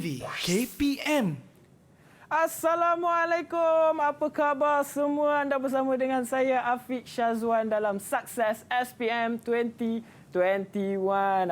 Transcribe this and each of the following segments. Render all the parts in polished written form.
TV KPM. Assalamualaikum, apa khabar semua? Anda bersama dengan saya Afiq Syazwan dalam Sukses SPM 2021.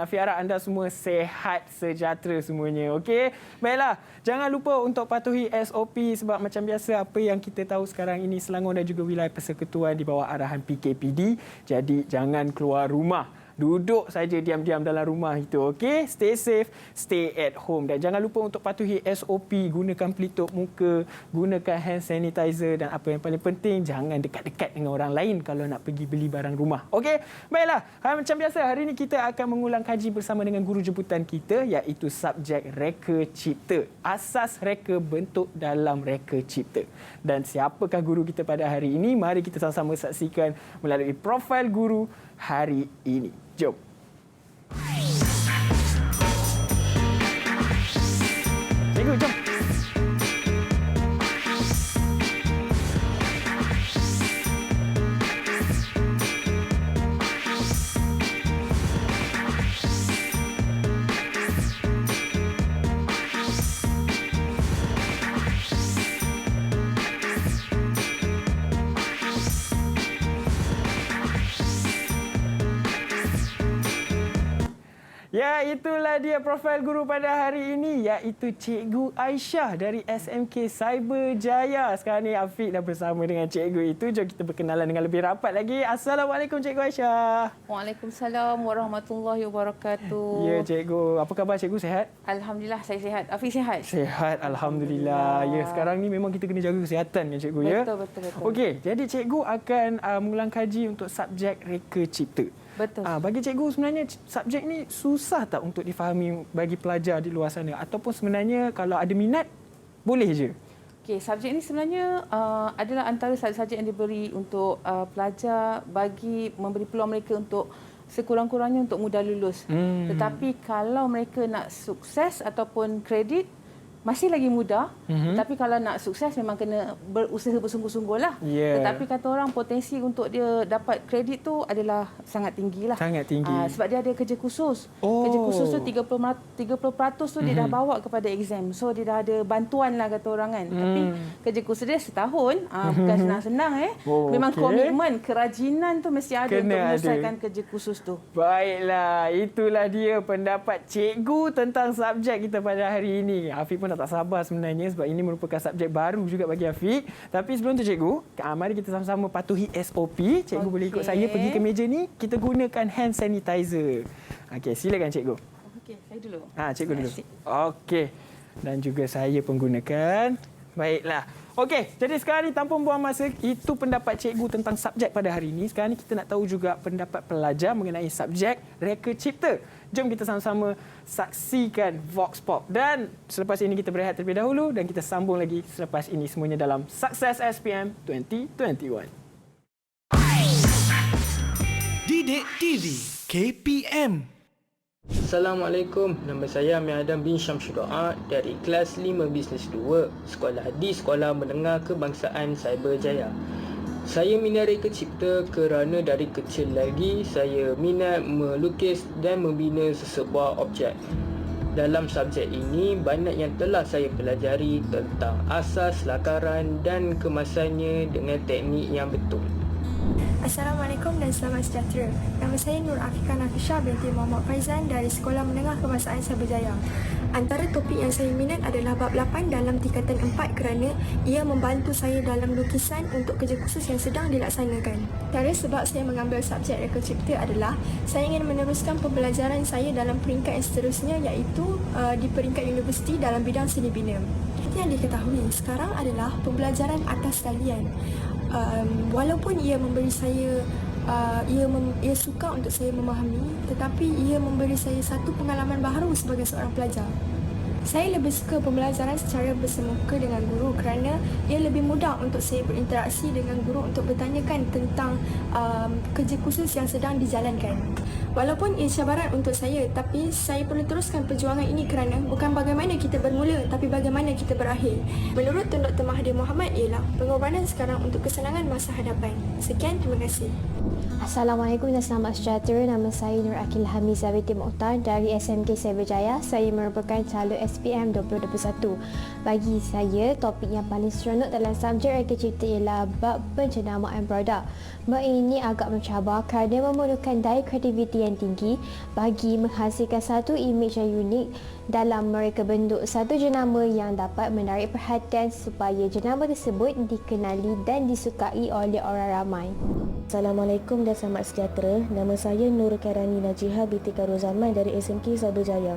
Afiq harap anda semua sehat sejahtera semuanya, okey? Baiklah, jangan lupa untuk patuhi SOP sebab macam biasa apa yang kita tahu sekarang ini Selangor dan juga wilayah persekutuan di bawah arahan PKPD. Jadi jangan keluar rumah. Duduk saja diam-diam dalam rumah itu, okey? Stay safe, stay at home. Dan jangan lupa untuk patuhi SOP, gunakan pelitup muka, gunakan hand sanitizer dan apa yang paling penting, jangan dekat-dekat dengan orang lain kalau nak pergi beli barang rumah. Okey? Baiklah, macam biasa hari ini kita akan mengulang kaji bersama dengan guru jemputan kita iaitu subjek Reka Cipta. Asas reka bentuk dalam reka cipta. Dan siapakah guru kita pada hari ini? Mari kita sama-sama saksikan melalui profil guru hari ini. Jom. Cikgu, jom. Ya, itulah dia profil guru pada hari ini iaitu Cikgu Aisyah dari SMK Cyberjaya. Sekarang ni Afiq dah bersama dengan cikgu itu. Jom kita berkenalan dengan lebih rapat lagi. Assalamualaikum Cikgu Aisyah. Waalaikumsalam warahmatullahi wabarakatuh. Ya cikgu, apa khabar cikgu, sihat? Alhamdulillah saya sihat. Afiq sihat? Sihat, alhamdulillah. Ya, sekarang ni memang kita kena jaga kesihatan kan cikgu ya. Betul. Okey, jadi cikgu akan mengulang kaji untuk subjek Reka Cipta. Betul. Bagi cikgu sebenarnya subjek ni susah tak untuk difahami bagi pelajar di luar sana ataupun sebenarnya kalau ada minat boleh je? Okey, subjek ini sebenarnya adalah antara subjek yang diberi untuk pelajar bagi memberi peluang mereka untuk sekurang-kurangnya untuk mudah lulus. Tetapi kalau mereka nak sukses ataupun kredit masih lagi mudah, tapi kalau nak sukses memang kena berusaha bersungguh-sungguh lah. Yeah. Tetapi kata orang potensi untuk dia dapat kredit tu adalah sangat tinggi lah. Sangat tinggi. Sebab dia ada kerja khusus. Oh. Kerja khusus tu 30% tu dia dah bawa kepada exam. So dia dah ada bantuan lah kata orang kan. Tapi kerja khusus dia setahun, bukan senang-senang Oh, memang okey. komitmen, kerajinan tu mesti ada Kena untuk menyelesaikan ada. kerja khusus tu. Baiklah, itulah dia pendapat cikgu tentang subjek kita pada hari ini. Afiq pun tak sabar sebenarnya sebab ini merupakan subjek baru juga bagi Afiq. Tapi sebelum tu cikgu, mari kita sama-sama patuhi SOP. Cikgu boleh ikut saya pergi ke meja ni. Kita gunakan hand sanitizer. Okey, silakan cikgu. Okey, saya dulu. Cikgu dulu. Okey. Dan juga saya penggunakan. Baiklah. Okey, jadi sekarang ni tanpa buang masa, itu pendapat cikgu tentang subjek pada hari ini. Sekarang ni kita nak tahu juga pendapat pelajar mengenai subjek Reka Cipta. Jom kita sama-sama saksikan Vox Pop. Dan selepas ini kita berehat terlebih dahulu dan kita sambung lagi selepas ini semuanya dalam Sukses SPM 2021. Didik TV KPM. Assalamualaikum, nama saya Amir Adam bin Syamsul Doa dari kelas 5 Bisnes 2, sekolah di Sekolah Menengah Kebangsaan Cyberjaya. Saya minat reka cipta kerana dari kecil lagi saya minat melukis dan membina sesebuah objek. Dalam subjek ini banyak yang telah saya pelajari tentang asas lakaran dan kemasannya dengan teknik yang betul. Assalamualaikum dan selamat sejahtera. Nama saya Nur Afika Nafisha binti Muhammad Faizan dari Sekolah Menengah Kebangsaan Cyberjaya. Antara topik yang saya minat adalah bab 8 dalam tingkatan 4 kerana ia membantu saya dalam lukisan untuk kerja khusus yang sedang dilaksanakan. Antara sebab saya mengambil subjek Reka Cipta adalah saya ingin meneruskan pembelajaran saya dalam peringkat yang seterusnya iaitu di peringkat universiti dalam bidang seni bina. Seperti yang diketahui, sekarang adalah pembelajaran atas talian. Walaupun ia memberi saya ia suka untuk saya memahami, tetapi ia memberi saya satu pengalaman baru sebagai seorang pelajar. Saya lebih suka pembelajaran secara bersemuka dengan guru kerana ia lebih mudah untuk saya berinteraksi dengan guru untuk bertanyakan tentang kerja khusus yang sedang dijalankan. Walaupun ia cabaran untuk saya, tapi saya perlu teruskan perjuangan ini kerana bukan bagaimana kita bermula, tapi bagaimana kita berakhir. Menurut Tun Dr. Mahathir Mohamad ialah pengorbanan sekarang untuk kesenangan masa hadapan. Sekian, terima kasih. Assalamualaikum dan selamat sejahtera. Nama saya Nur Akil Hamiza binti Mokhtar dari SMK Cyberjaya. Saya merupakan calon SPM 2021. Bagi saya, topik yang paling seronok dalam subjek reka cipta ialah bab penjenamaan produk. Bab ini agak mencabar kerana memerlukan daya kreativiti yang tinggi bagi menghasilkan satu imej yang unik dalam mereka bentuk satu jenama yang dapat menarik perhatian supaya jenama tersebut dikenali dan disukai oleh orang ramai. Assalamualaikum dan selamat sejahtera. Nama saya Nur Kairani Najihah binti Karuzaman dari SMK Cyberjaya.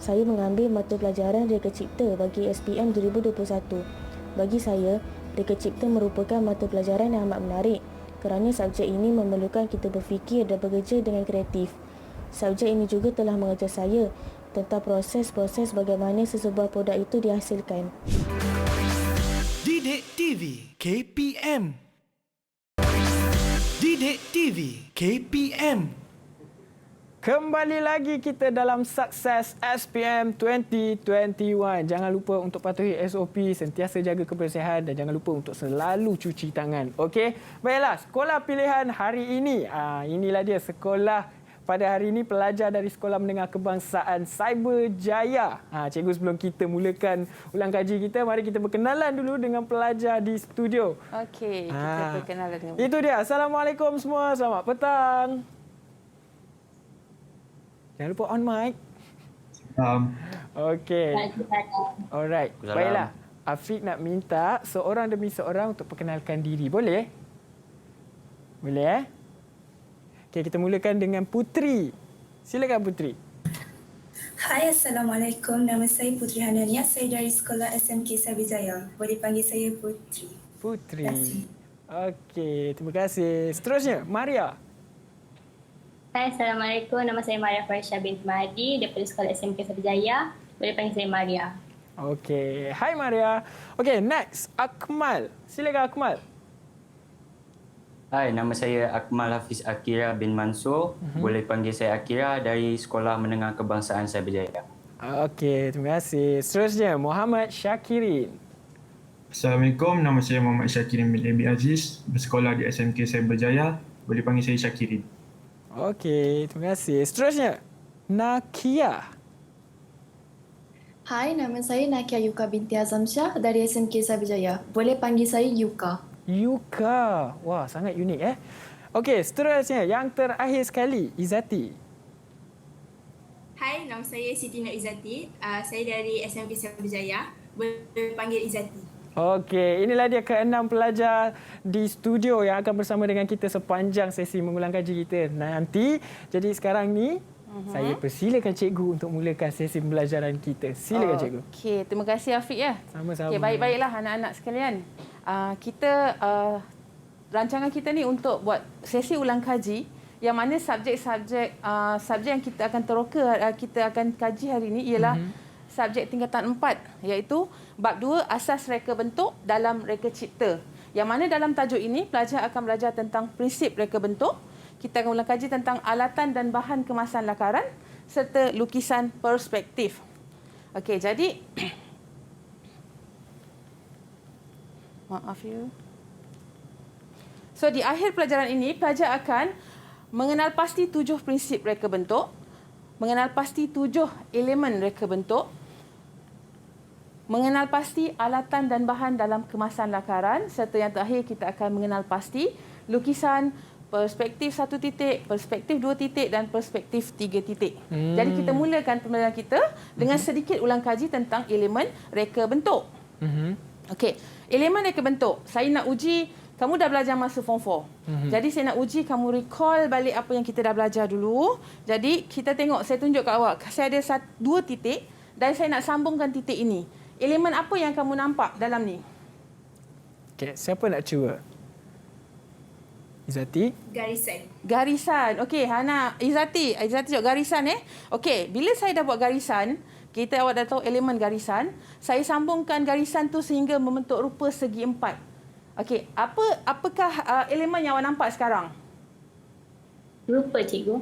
Saya mengambil mata pelajaran Reka Cipta bagi SPM 2021. Bagi saya, Reka Cipta merupakan mata pelajaran yang amat menarik kerana subjek ini memerlukan kita berfikir dan bekerja dengan kreatif. Subjek ini juga telah mengajar saya tentang proses-proses bagaimana sesebuah produk itu dihasilkan. Didik TV KPM. Didik TV KPM. Kembali lagi kita dalam Sukses SPM 2021. Jangan lupa untuk patuhi SOP, sentiasa jaga kebersihan dan jangan lupa untuk selalu cuci tangan. Okey? Baiklah, sekolah pilihan hari ini. Inilah dia sekolah pada hari ini, pelajar dari Sekolah Menengah Kebangsaan Cyberjaya. Cikgu, sebelum kita mulakan ulang kaji kita, mari kita berkenalan dulu dengan pelajar di studio. Okey, kita berkenalan dengan Itu dia. Assalamualaikum semua. Selamat petang. Jangan lupa on mic. Okey. Alright. Baiklah. Afiq nak minta seorang demi seorang untuk perkenalkan diri. Boleh? Boleh, Okey, kita mulakan dengan Putri. Silakan Putri. Hai, Assalamualaikum. Nama saya Putri Hanania. Saya dari Sekolah SMK Cyberjaya. Boleh panggil saya Putri. Putri. Terima kasih. Okey, terima kasih. Seterusnya, Maria. Hai, Assalamualaikum. Nama saya Maria Farisha binti Mahdi daripada Sekolah SMK Cyberjaya. Boleh panggil saya Maria. Okey. Hai Maria. Okey, next. Akmal. Silakan Akmal. Hai, nama saya Akmal Hafiz Akira bin Mansur. Boleh panggil saya Akira dari Sekolah Menengah Kebangsaan Cyberjaya. Okey, terima kasih. Seterusnya, Muhammad Syakirin. Assalamualaikum, nama saya Muhammad Syakirin bin Abi Aziz, bersekolah di SMK Cyberjaya. Boleh panggil saya Syakirin. Okey, terima kasih. Seterusnya, Nakia. Hai, nama saya Nakia Yuka binti Azam Shah dari SMK Cyberjaya. Boleh panggil saya Yuka. Yuka. Wah, sangat unik Okey, seterusnya yang terakhir sekali, Izati. Hai, nama saya Siti Nur Izzati. Saya dari SMK Cyberjaya. Boleh panggil Izzati. Okey, inilah dia ke-6 pelajar di studio yang akan bersama dengan kita sepanjang sesi mengulang kaji kita nanti. Jadi sekarang ni, saya persilakan cikgu untuk mulakan sesi pembelajaran kita. Silakan cikgu. Okey, terima kasih Afiq ya. Sama-sama. Okey, baik-baiklah anak-anak sekalian. Rancangan kita ni untuk buat sesi ulang kaji yang mana subjek yang kita akan kita akan kaji hari ini ialah subjek tingkatan 4 iaitu bab 2 asas reka bentuk dalam reka cipta. Yang mana dalam tajuk ini pelajar akan belajar tentang prinsip reka bentuk. Kita akan ulang kaji tentang alatan dan bahan kemasan lakaran serta lukisan perspektif. Okey, jadi maaf ya. So, di akhir pelajaran ini, pelajar akan mengenal pasti 7 prinsip reka bentuk, mengenal pasti 7 elemen reka bentuk, mengenal pasti alatan dan bahan dalam kemasan lakaran, serta yang terakhir kita akan mengenal pasti lukisan perspektif 1 titik, perspektif 2 titik dan perspektif 3 titik. Jadi kita mulakan pembelajaran kita dengan sedikit ulang kaji tentang elemen reka bentuk. Okey, elemen reka bentuk. Saya nak uji kamu dah belajar masa form 4. Jadi saya nak uji kamu recall balik apa yang kita dah belajar dulu. Jadi kita tengok, saya tunjuk kat awak. Saya ada 2 titik dan saya nak sambungkan titik ini. Elemen apa yang kamu nampak dalam ni? Okey, siapa nak cuba? Izati? Garisan. Garisan. Okey, Hana, Izati tengok garisan Okey, bila saya dah buat garisan, awak dah tahu elemen garisan, saya sambungkan garisan tu sehingga membentuk rupa segi 4. Okey, apakah elemen yang awak nampak sekarang? Rupa, cikgu.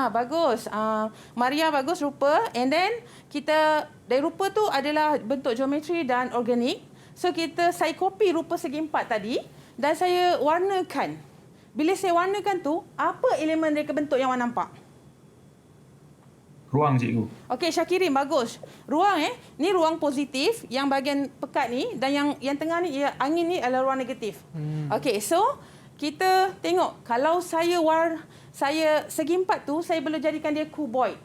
Bagus. Maria bagus rupa. And then kita dari rupa tu adalah bentuk geometri dan organik. So saya copy rupa segi 4 tadi dan saya warnakan. Bila saya warnakan tu, apa elemen reka bentuk yang awak nampak? Ruang, cikgu. Okey, Syakirin, bagus. Ruang ni ruang positif, yang bahagian pekat ni, dan yang tengah ni, angin ni adalah ruang negatif. Okey, so kita tengok kalau saya segi empat tu, saya boleh jadikan dia cuboid.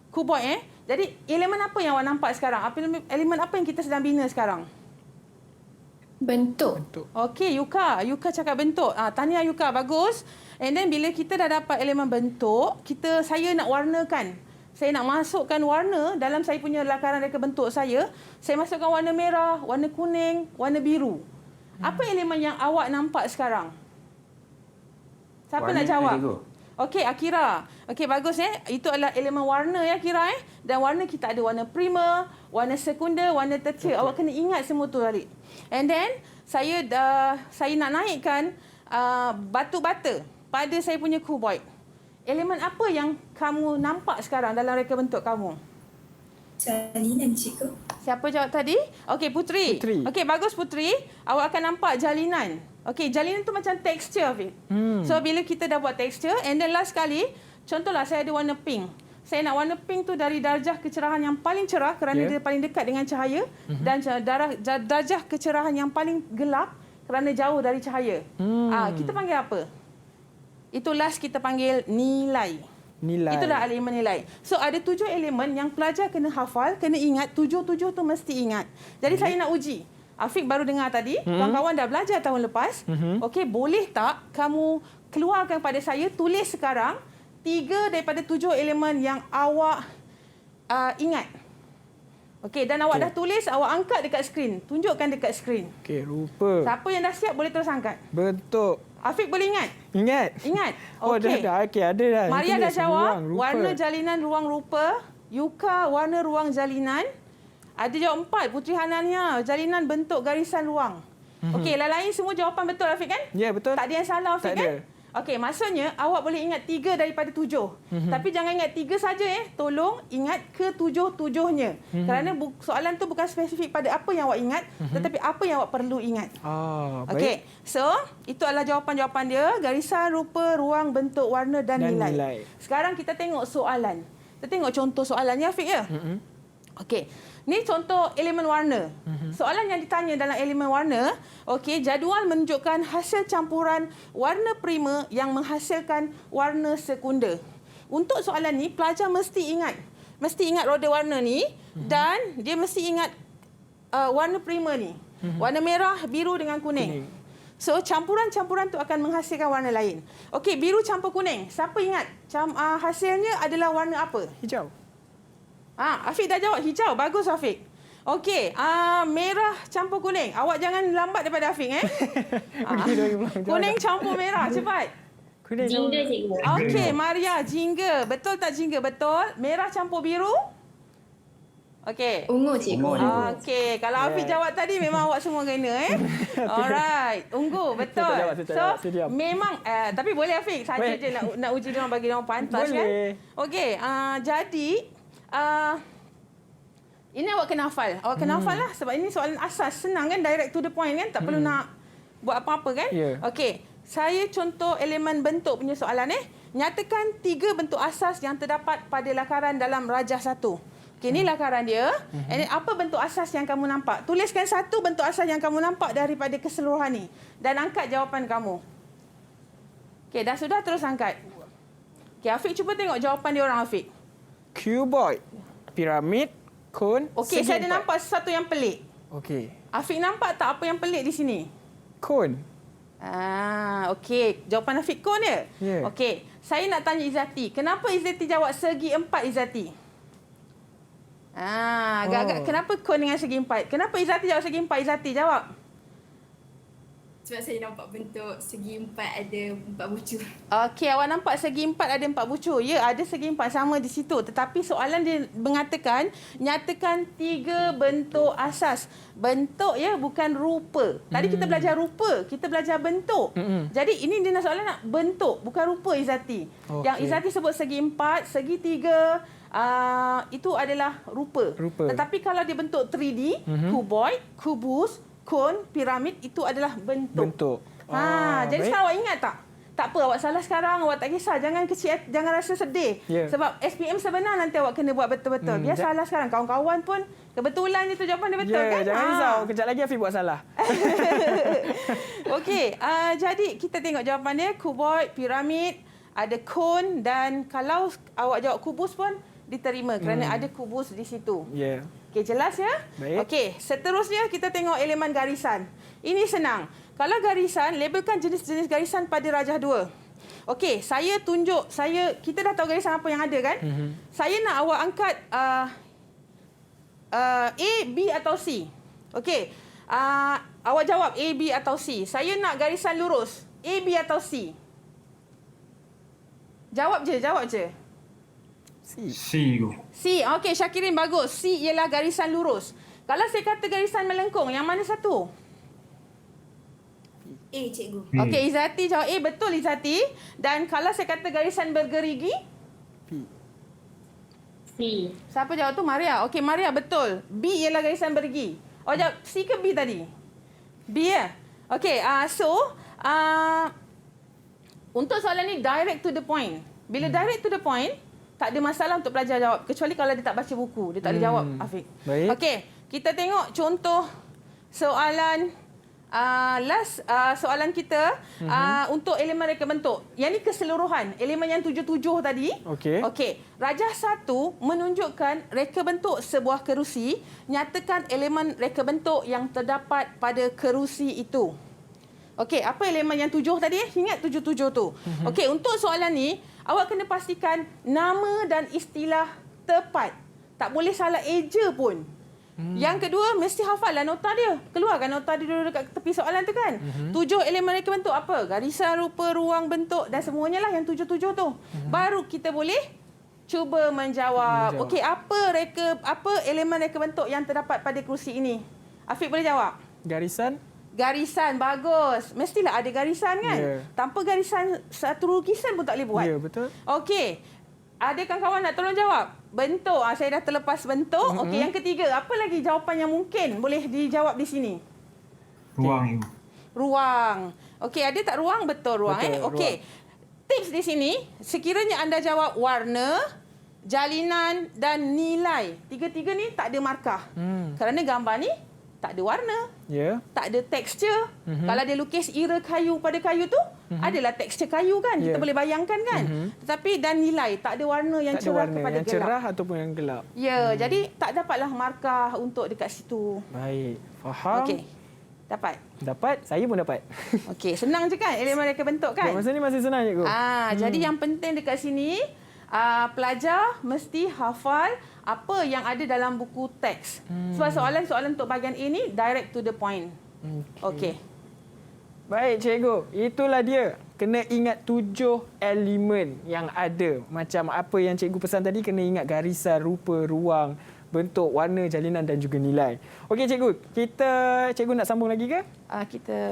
Cuboid Jadi elemen apa yang awak nampak sekarang? Elemen apa yang kita sedang bina sekarang? Bentuk. Okey, Yuka cakap bentuk. Tahniah Yuka, bagus. And then bila kita dah dapat elemen bentuk, saya nak warnakan. Saya nak masukkan warna dalam saya punya lakaran reka bentuk saya. Saya masukkan warna merah, warna kuning, warna biru. Apa elemen yang awak nampak sekarang? Siapa Warna nak jawab? cikgu. Okey, Akira. Okey, bagus Itu adalah elemen warna Akira Dan warna kita ada warna primer, warna sekunder, warna tertiar. Awak kena ingat semua tu tadi. And then saya nak naikkan batu bata pada saya punya cuboid. Elemen apa yang kamu nampak sekarang dalam reka bentuk kamu? Jalinan, cikgu. Siapa jawab tadi? Okey, Putri. Okey, bagus Putri. Awak akan nampak jalinan. Okey, jalinan tu macam tekstur, Hafiz. So, bila kita dah buat tekstur, and then last kali, contohlah saya ada warna pink. Saya nak warna pink tu dari darjah kecerahan yang paling cerah kerana dia paling dekat dengan cahaya dan darjah kecerahan yang paling gelap kerana jauh dari cahaya. Kita panggil apa? Itu last kita panggil nilai. Itu dah elemen nilai. So ada 7 elemen yang pelajar kena hafal, kena ingat. 7 tu mesti ingat. Jadi saya nak uji. Afiq baru dengar tadi, kawan-kawan dah belajar tahun lepas. Okey, boleh tak kamu keluarkan pada saya, tulis sekarang 3 daripada 7 elemen yang awak ingat. Okey, dan awak dah tulis, awak angkat dekat skrin. Tunjukkan dekat skrin. Okey, rupa. Siapa yang dah siap boleh terus angkat. Bentuk. Afiq boleh ingat? Ingat. Oh, Okey. Dah. Okey, ada dah. Maria dah jawab. Ruang, warna jalinan ruang rupa. Yuka warna ruang jalinan. Ada jawab 4. Putri Hanania, jalinan bentuk garisan ruang. Okey, lain semua jawapan betul Afiq kan? Ya, betul. Tak ada yang salah Afiq tak kan? ada. Okey, maksudnya awak boleh ingat 3 daripada 7. Tapi jangan ingat 3 saja Tolong ingat ke 7-7-nya. Kerana soalan tu bukan spesifik pada apa yang awak ingat, tetapi apa yang awak perlu ingat. Okey. So, itu adalah jawapan-jawapan dia, garisan, rupa, ruang, bentuk, warna dan nilai. Sekarang kita tengok soalan. Kita tengok contoh soalannya Afiq ya. Okey. Ni contoh elemen warna. Soalan yang ditanya dalam elemen warna, okey, jadual menunjukkan hasil campuran warna primer yang menghasilkan warna sekunder. Untuk soalan ni, pelajar mesti ingat roda warna ni dan dia mesti ingat warna primer ni. Warna merah, biru dengan kuning. So, campuran-campuran tu akan menghasilkan warna lain. Okey, biru campur kuning. Siapa ingat hasilnya adalah warna apa? Hijau. Afiq dah jawab hijau. Bagus Afiq. Okey, merah campur kuning. Awak jangan lambat daripada Afiq kuning campur merah, cepat. Jingga, cikgu. Okey, Maria, jingga. Betul tak jingga? Betul. Merah campur biru? Okey. Ungu, cikgu. Okey, kalau Afiq jawab tadi memang awak semua kena Alright. Ungu, betul. So, memang tapi boleh Afiq. Saja je nak uji dia orang bagi dia orang pantas kan? Okey, jadi ini awak kena hafal. Awak kena hafal lah sebab ini soalan asas. Senang kan? Direct to the point kan? Tak perlu nak buat apa-apa kan? Okey. Saya contoh elemen bentuk punya soalan Nyatakan 3 bentuk asas yang terdapat pada lakaran dalam rajah 1. Okey, ini lakaran dia. And apa bentuk asas yang kamu nampak? Tuliskan 1 bentuk asas yang kamu nampak daripada keseluruhan ni. Dan angkat jawapan kamu. Okey, dah sudah terus angkat. Okey, Afiq cuba tengok jawapan dia orang Afiq. Cuboid, piramid, kon. Okey, saya ada nampak sesuatu yang pelik. Okey. Afiq nampak tak apa yang pelik di sini? Kon. Okey. Jawapan Afiq kon dia? Yeah. Okey. Saya nak tanya Izzati. Kenapa Izzati jawab segi 4 Izzati? Agak-agak kenapa kon dengan segi 4? Kenapa Izzati jawab segi 4 Izzati? Jawab. Sebab saya nampak bentuk segi 4 ada 4 bucu. Okey, awak nampak segi 4 ada 4 bucu. Ya, ada segi 4 sama di situ. Tetapi soalan dia mengatakan, nyatakan 3 bentuk asas. Bentuk bukan rupa. Tadi kita belajar rupa, kita belajar bentuk. Jadi ini dia nak soalan nak bentuk, bukan rupa Izzati. Yang Izzati sebut segi 4, segi 3, itu adalah rupa. Tetapi kalau dia bentuk 3D, cuboid, kubus, kon, piramid, itu adalah bentuk. Jadi sekarang awak ingat tak? Tak apa, awak salah sekarang, awak tak kisah. Jangan kecil, jangan rasa sedih. Sebab SPM sebenar nanti awak kena buat betul-betul. Biar salah sekarang. Kawan-kawan pun kebetulan itu jawapan dia betul kan? Jangan risau. Kejap lagi Afiq buat salah. Okey, jadi kita tengok jawapan dia. Kuboid, piramid, ada cone dan kalau awak jawab kubus pun diterima kerana ada kubus di situ. Okey, jelas ya? Baik. Okey, seterusnya kita tengok elemen garisan. Ini senang. Kalau garisan, labelkan jenis-jenis garisan pada rajah 2. Okey, saya tunjuk, kita dah tahu garisan apa yang ada kan? Saya nak awak angkat A, B atau C. Okey, awak jawab A, B atau C. Saya nak garisan lurus. A, B atau C? Jawab je. C tu. C. Okey, Syakirin bagus. C ialah garisan lurus. Kalau saya kata garisan melengkung, yang mana satu? A, cikgu. Okey, Izzati jawab A. Betul, Izzati. Dan kalau saya kata garisan bergerigi? C. Siapa jawab tu? Maria. Okey, Maria betul. B ialah garisan bergerigi. Jawab C ke B tadi? B ya? Okey, untuk soalan ni direct to the point. Bila direct to the point, tak ada masalah untuk pelajar jawab. Kecuali kalau dia tak baca buku. Dia tak boleh jawab, Afiq. Baik. Okey, kita tengok contoh soalan soalan kita untuk elemen reka bentuk. Yang ni keseluruhan. Elemen yang 77 tadi. Okey. Rajah 1 menunjukkan reka bentuk sebuah kerusi. Nyatakan elemen reka bentuk yang terdapat pada kerusi itu. Okey, apa elemen yang 7 tadi? Ingat 77 tu. Okey, untuk soalan ni, awak kena pastikan nama dan istilah tepat. Tak boleh salah eja pun. Yang kedua, mesti hafallah nota dia. Keluarkan nota dia dulu dekat tepi soalan tu kan. 7 elemen reka bentuk apa? Garisan, rupa, ruang, bentuk dan semuanya lah yang 77 tu. Baru kita boleh cuba menjawab. Okey, apa elemen reka bentuk yang terdapat pada kerusi ini? Afiq boleh jawab? Garisan, bagus. Mestilah ada garisan kan? Tanpa garisan, satu lukisan pun tak boleh buat. Ya, betul. Okey. Ada kawan-kawan nak tolong jawab? Bentuk. Saya dah terlepas bentuk. Okey, yang ketiga. Apa lagi jawapan yang mungkin boleh dijawab di sini? Ruang. Okey, ada tak ruang? Betul, ruang. Okey. Tips di sini, sekiranya anda jawab warna, jalinan dan nilai. Tiga-tiga ni tak ada markah. Kerana gambar ni tak ada warna. Tak ada tekstur. Kalau dia lukis ira kayu pada kayu tu, adalah tekstur kayu kan. Kita boleh bayangkan kan. Tetapi dan nilai, tak ada warna yang cerah kepada gelap. Yang cerah ataupun yang gelap. Jadi tak dapatlah markah untuk dekat situ. Baik, faham. Okey. Dapat? Saya pun dapat. Okey, senang je kan elemen reka bentuk kan? Masa ni masih senang cikgu. Jadi yang penting dekat sini, pelajar mesti hafal apa yang ada dalam buku teks. Sebab soalan-soalan untuk bahagian ini direct to the point. Okey. Baik cikgu, itulah dia. Kena ingat 7 elemen yang ada. Macam apa yang cikgu pesan tadi, kena ingat garisan, rupa, ruang, bentuk, warna, jalinan dan juga nilai. Okey cikgu, cikgu nak sambung lagi ke?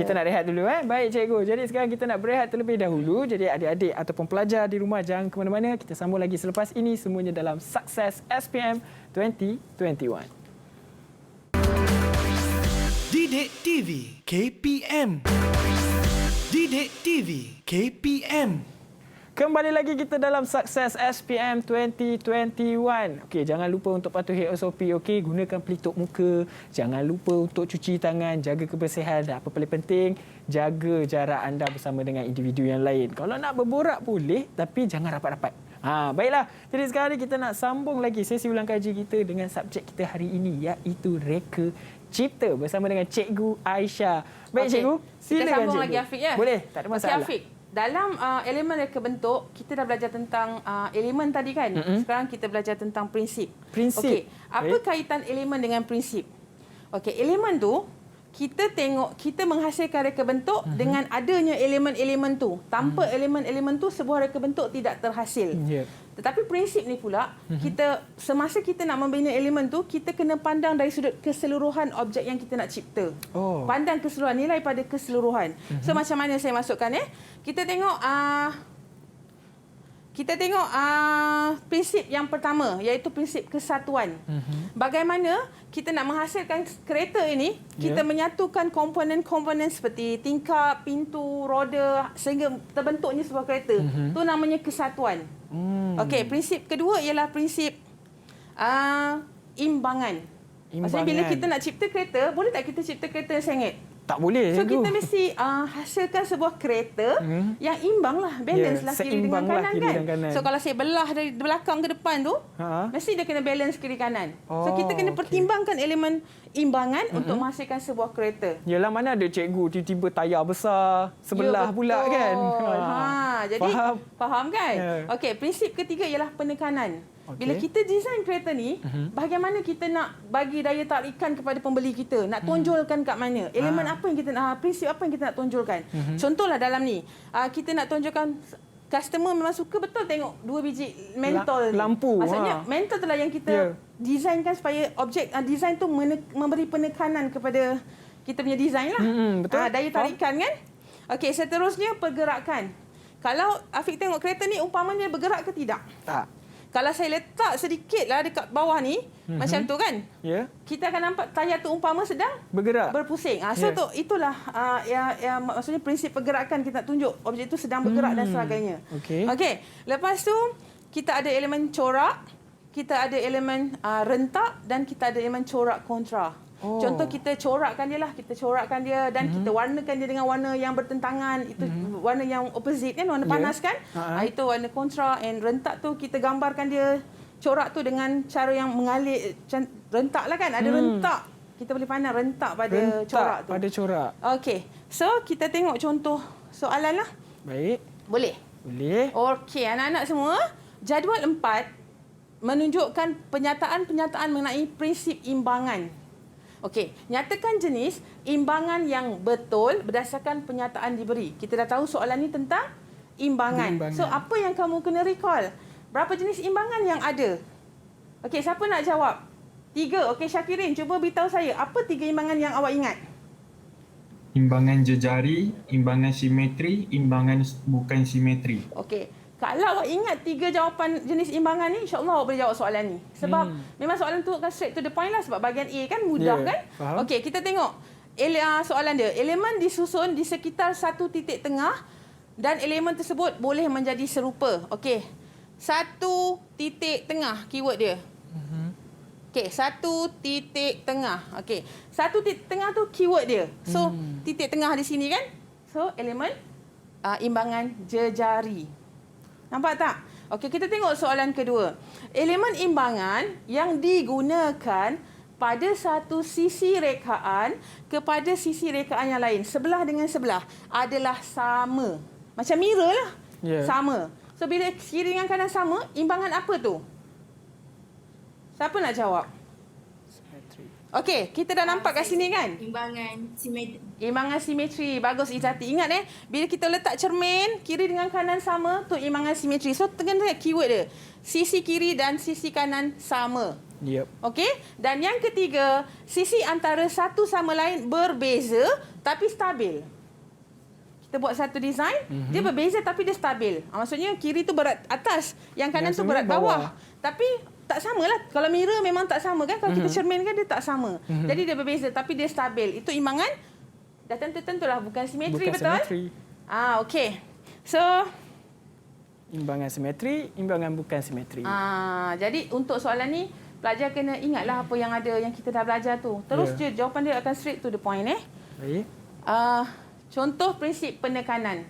Kita nak rehat dulu. Baik cikgu, jadi sekarang kita nak berehat terlebih dahulu. Jadi adik-adik ataupun pelajar di rumah jangan ke mana-mana. Kita sambung lagi selepas ini, semuanya dalam Sukses SPM 2021. Didik TV KPM. Didik TV KPM. Kembali lagi kita dalam Sukses SPM 2021. Okey, jangan lupa untuk patuhi SOP. Okey, gunakan pelitup muka. Jangan lupa untuk cuci tangan, jaga kebersihan dan apa paling penting, jaga jarak anda bersama dengan individu yang lain. Kalau nak berborak boleh, tapi jangan rapat-rapat. Baiklah. Jadi sekarang ni kita nak sambung lagi sesi ulang kaji kita dengan subjek kita hari ini, iaitu reka cipta bersama dengan Cikgu Aisyah. Baik cikgu, silakan kita sambung cikgu. lagi Afiq ya. Boleh, tak ada masalah. Afiq, dalam elemen reka bentuk, kita dah belajar tentang elemen tadi kan? Sekarang kita belajar tentang prinsip. Okey, apa kaitan elemen dengan prinsip? Okey, elemen tu kita menghasilkan reka bentuk dengan adanya elemen-elemen tu. Tanpa elemen-elemen tu, sebuah reka bentuk tidak terhasil. Tetapi prinsip ni pula, semasa kita nak membina elemen tu, kita kena pandang dari sudut keseluruhan objek yang kita nak cipta. Pandang keseluruhan, nilai pada keseluruhan. So macam mana saya masukkan Kita tengok kita tengok prinsip yang pertama iaitu prinsip kesatuan. Bagaimana kita nak menghasilkan kereta ini, kita menyatukan komponen-komponen seperti tingkap, pintu, roda sehingga terbentuknya sebuah kereta. Itu namanya kesatuan. Okey, prinsip kedua ialah prinsip imbangan. Maksudnya bila kita nak cipta kereta, boleh tak kita cipta kereta yang sengit? Tak boleh. So kita mesti hasilkan sebuah kereta yang imbang lah, balance lah kiri dengan kanan kan. So kalau saya belah dari belakang ke depan tu, mesti dia kena balance kiri kanan. So kita kena pertimbangkan elemen imbangan untuk menghasilkan sebuah kereta. Yalah, mana ada cikgu tiba-tiba tayar besar sebelah pula kan. Jadi faham kan? Okey, prinsip ketiga ialah penekanan. Bila kita desain kereta ni, bagaimana kita nak bagi daya tarikan kepada pembeli kita? Nak tonjolkan kat mana? Elemen apa yang kita nak, prinsip apa yang kita nak tonjolkan? Contohlah dalam ni, kita nak tonjolkan customer memang suka betul tengok 2 biji mentol lampu. Maksudnya mentol itulah yang kita desainkan supaya objek desain tu memberi penekanan kepada kita punya desain lah. Betul. Daya tarikan kan? Okey, seterusnya pergerakan. Kalau Afiq tengok kereta ni umpamanya bergerak ke tidak? Tak. Kalau saya letak sedikitlah dekat bawah ni, macam tu kan? Kita akan nampak tayar tu umpama sedang berpusing. So itulah maksudnya prinsip pergerakan kita nak tunjuk objek itu sedang bergerak dan sebagainya. Okey. Lepas tu kita ada elemen corak, kita ada elemen rentak dan kita ada elemen corak kontra. Contoh kita corakkan dia lah, dan kita warnakan dia dengan warna yang bertentangan, itu warna yang opposite kan, warna panas kan. Itu warna kontra, and rentak tu kita gambarkan dia corak tu dengan cara yang mengalir, rentak lah kan, ada rentak. Kita boleh pandang rentak pada corak tu. Okey. So kita tengok contoh soalan lah. Baik. Boleh? Boleh. Okey, anak-anak semua, jadual 4 menunjukkan penyataan-penyataan mengenai prinsip imbangan. Okey, nyatakan jenis imbangan yang betul berdasarkan penyataan diberi. Kita dah tahu soalan ni tentang imbangan. So, apa yang kamu kena recall? Berapa jenis imbangan yang ada? Okey, siapa nak jawab? 3. Okey, Syakirin, cuba beritahu saya. Apa 3 imbangan yang awak ingat? Imbangan jejari, imbangan simetri, imbangan bukan simetri. Okey. Kalau awak ingat 3 jawapan jenis imbangan ni, insya-Allah awak boleh jawab soalan ni. Sebab memang soalan tu akan straight to the point lah, sebab bahagian A kan mudah kan? Okey, kita tengok soalan dia. Elemen disusun di sekitar satu titik tengah dan elemen tersebut boleh menjadi serupa. Okey. Satu titik tengah keyword dia. Okey, satu titik tengah. Okey. Satu titik tengah tu keyword dia. So, titik tengah di sini kan? So, elemen imbangan jejari. Nampak tak? Okey, kita tengok soalan kedua. Elemen imbangan yang digunakan pada satu sisi rekaan kepada sisi rekaan yang lain, sebelah dengan sebelah, adalah sama. Macam mirror lah. Sama. So, bila kiri dengan kanan sama, imbangan apa tu? Siapa nak jawab? Okey, kita dah nampak kat sini kan? Imbangan simetri. Imbangan simetri. Bagus, Izati. Ingat bila kita letak cermin, kiri dengan kanan sama, tu imbangan simetri. So, tengah keyword dia. Sisi kiri dan sisi kanan sama. Okey? Dan yang ketiga, sisi antara satu sama lain berbeza tapi stabil. Kita buat satu design, dia berbeza tapi dia stabil. Maksudnya, kiri tu berat atas, yang kanan tu berat bawah. Tapi tak sama lah. Kalau mirror memang tak sama kan. Kalau kita cerminkan dia tak sama. Jadi dia berbeza tapi dia stabil. Itu imbangan dah tentu-tentulah bukan simetri, betul? Okey. So, imbangan simetri, imbangan bukan simetri. Jadi untuk soalan ni, pelajar kena ingatlah apa yang ada yang kita dah belajar tu. Terus je jawapan dia akan straight to the point Baik. Contoh prinsip penekanan.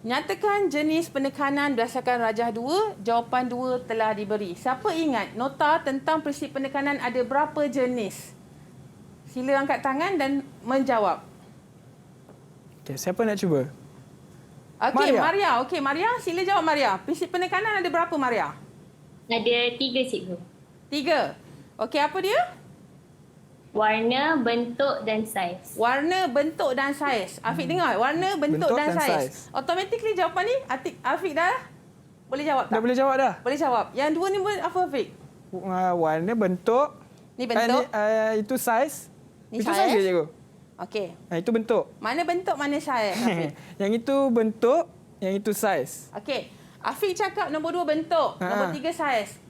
Nyatakan jenis penekanan berdasarkan rajah 2, jawapan 2 telah diberi. Siapa ingat nota tentang prinsip penekanan ada berapa jenis? Sila angkat tangan dan menjawab. Okey, siapa nak cuba? Okey, Maria. Okey, Maria, sila jawab Maria. Prinsip penekanan ada berapa, Maria? Ada 3, cikgu. 3. Okey, apa dia? Warna, bentuk dan saiz. Warna, bentuk dan saiz. Afiq dengar, warna, bentuk dan saiz. Automatically jawapan ni Afiq dah boleh jawab tak? Dah boleh jawab dah. Boleh jawab. Yang dua ni apa, Afiq? Warna, bentuk. Ni bentuk. Itu saiz. Ni itu saiz je, cikgu. Okey. Itu bentuk. Mana bentuk, mana saiz, Afiq? Yang itu bentuk, Yang itu saiz. Okey. Afiq cakap nombor 2 bentuk, nombor 3 saiz.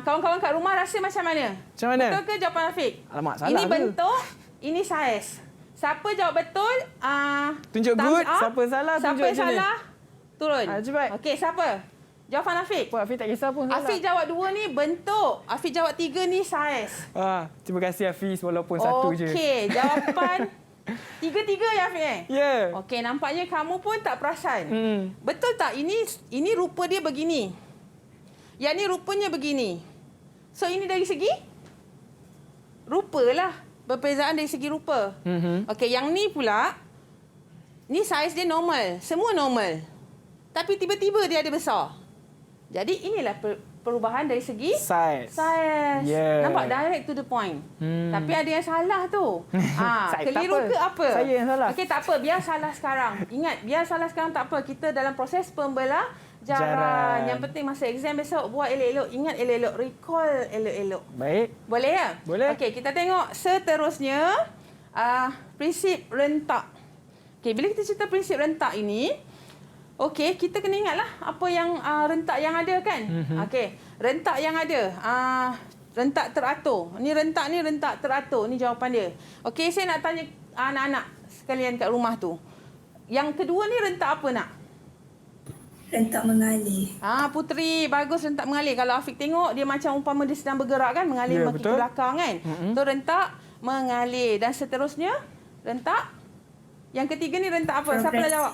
Kawan-kawan kat rumah rasa macam mana? Macam mana? Betul ke jawapan Afiq? Alamak, salah ini ke? bentuk, ini saiz. Siapa jawab betul? Tunjuk thumbs good. up. Siapa salah, siapa tunjuk macam ni. salah, turun. Cepat. Okey, siapa? Jawapan Afiq. Afiq tak kisah pun salah. Afiq jawab 2 ni bentuk. Afiq jawab 3 ni saiz. Terima kasih Hafiz walaupun satu je. Okey, jawapan 3-3 ya Afiq Ya. Yeah. Okey, nampaknya kamu pun tak perasan. Betul tak? Ini rupa dia begini. Yang ni rupanya begini. So ini dari segi rupa lah. Perbezaan dari segi rupa. Okey, yang ni pula, ni saiz dia normal. Semua normal. Tapi tiba-tiba dia ada besar. Jadi inilah perubahan dari segi saiz. Yeah. Nampak, direct to the point. Tapi ada yang salah tu. Keliru ke apa? Saya yang salah. Okey, tak apa. Biar salah sekarang. Ingat, biar salah sekarang tak apa. Kita dalam proses pembelajaran. Yang penting masa exam besok, buat elok-elok. Ingat elok-elok. Recall elok-elok. Baik. Boleh ya? Boleh. Okey, kita tengok seterusnya. Prinsip rentak. Okey, bila kita cerita prinsip rentak ini, okey, kita kena ingatlah apa yang rentak yang ada kan? Okey, rentak yang ada. Rentak teratur. Ni rentak teratur. Ni jawapan dia. Okey, saya nak tanya anak-anak sekalian kat rumah tu. Yang kedua ni rentak apa nak? Rentak mengalir. Putri, bagus rentak mengalir. Kalau Afiq tengok, dia macam umpama dia sedang bergerak kan? Mengalir ke belakang kan? Tu rentak mengalir. Dan seterusnya, rentak. Yang ketiga ni rentak apa? Siapa nak jawab?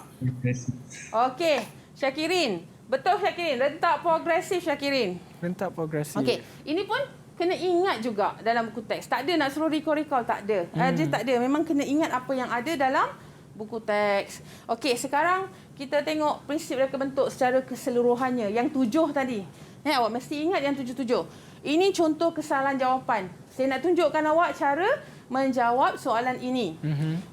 Okey, Syakirin. Betul Syakirin. Rentak progresif Syakirin. Rentak progresif. Okey, ini pun kena ingat juga dalam buku teks. Tak ada nak suruh recall, tak ada. Dia tak ada. Memang kena ingat apa yang ada dalam buku teks. Okey, sekarang kita tengok prinsip reka bentuk secara keseluruhannya. Yang 7 tadi. Awak mesti ingat yang 7-7. Ini contoh kesalahan jawapan. Saya nak tunjukkan awak cara menjawab soalan ini.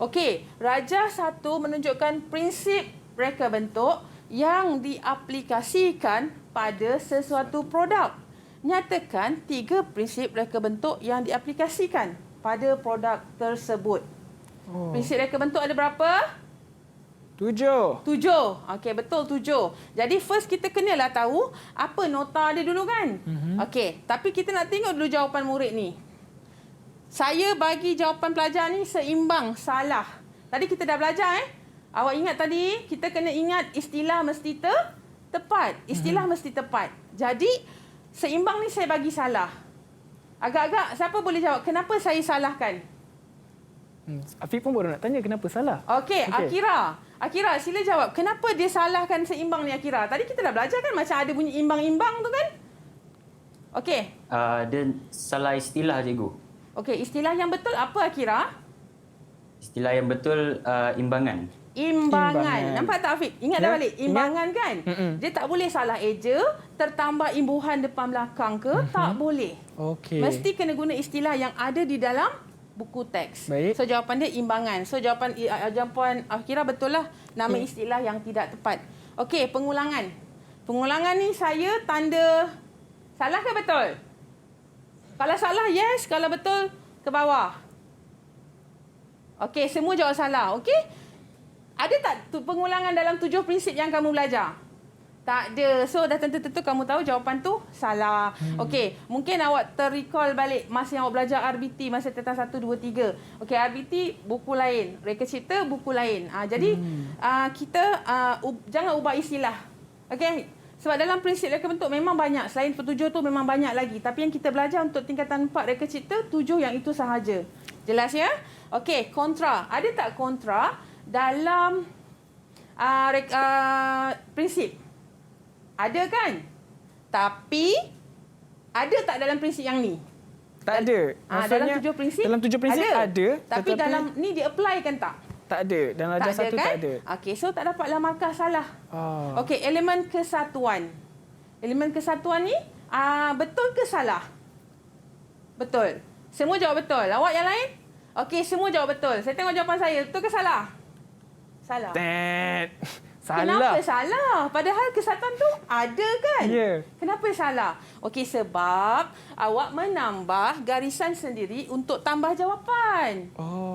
Okey, Rajah 1 menunjukkan prinsip reka bentuk yang diaplikasikan pada sesuatu produk. Nyatakan 3 prinsip reka bentuk yang diaplikasikan pada produk tersebut. Prinsip reka bentuk ada berapa? 7. Okey, betul 7. Jadi first kita kenalah tahu apa nota dia dulu kan? Okey, tapi kita nak tengok dulu jawapan murid ni. Saya bagi jawapan pelajar ni seimbang, salah. Tadi kita dah belajar Awak ingat tadi, kita kena ingat istilah mesti tepat. Istilah mesti tepat. Jadi, seimbang ni saya bagi salah. Agak-agak, siapa boleh jawab kenapa saya salahkan? Afiq pun baru nak tanya kenapa salah. Okey, Akira, sila jawab. Kenapa dia salahkan seimbang ni Akira? Tadi kita dah belajar kan macam ada bunyi imbang-imbang tu kan? Okey. Dia salah istilah, cikgu. Okey, istilah yang betul apa Akira? Istilah yang betul imbangan. Imbangan. Nampak tak Afiq? Ingat dah balik. Imbangan kan? Dia tak boleh salah eja, tertambah imbuhan depan belakang ke? Tak boleh. Okey. Mesti kena guna istilah yang ada di dalam buku teks. Baik. So jawapan dia imbangan. So jawapan Akira betul lah. Nama istilah yang tidak tepat. Okey, pengulangan. Pengulangan ni saya tanda salah ke betul? Kalau salah, yes. Kalau betul, ke bawah. Okey, semua jawab salah. Okey? Ada tak pengulangan dalam 7 prinsip yang kamu belajar? Tak ada. So, dah tentu-tentu kamu tahu jawapan tu salah. Okey, mungkin awak terrecall balik masa yang awak belajar RBT, masa tentang 1, 2, 3. Okey, RBT buku lain. Reka cipta buku lain. Jadi, kita jangan ubah istilah. Okey? Sebab dalam prinsip reka bentuk memang banyak. Selain 7 tu memang banyak lagi. Tapi yang kita belajar untuk tingkatan 4 reka cipta, 7 yang itu sahaja. Jelas ya? Okey, kontra. Ada tak kontra dalam prinsip? Ada kan? Tapi ada tak dalam prinsip yang ni? Tak ada. Dalam 7 prinsip? Dalam 7 prinsip ada. Tapi dalam ni di-apply kan tak? Tak ada. Dalam Rajah 1 kan? tak ada. Okey, so tak dapatlah markah salah. Okey, elemen kesatuan. Elemen kesatuan ni betul ke salah? Betul. Semua jawab betul. Awak yang lain? Okey, semua jawab betul. Saya tengok jawapan saya. Betul ke salah? Salah. Salah. Kenapa salah? Padahal kesatuan tu ada kan? Ya. Yeah. Kenapa salah? Okey, sebab awak menambah garisan sendiri untuk tambah jawapan.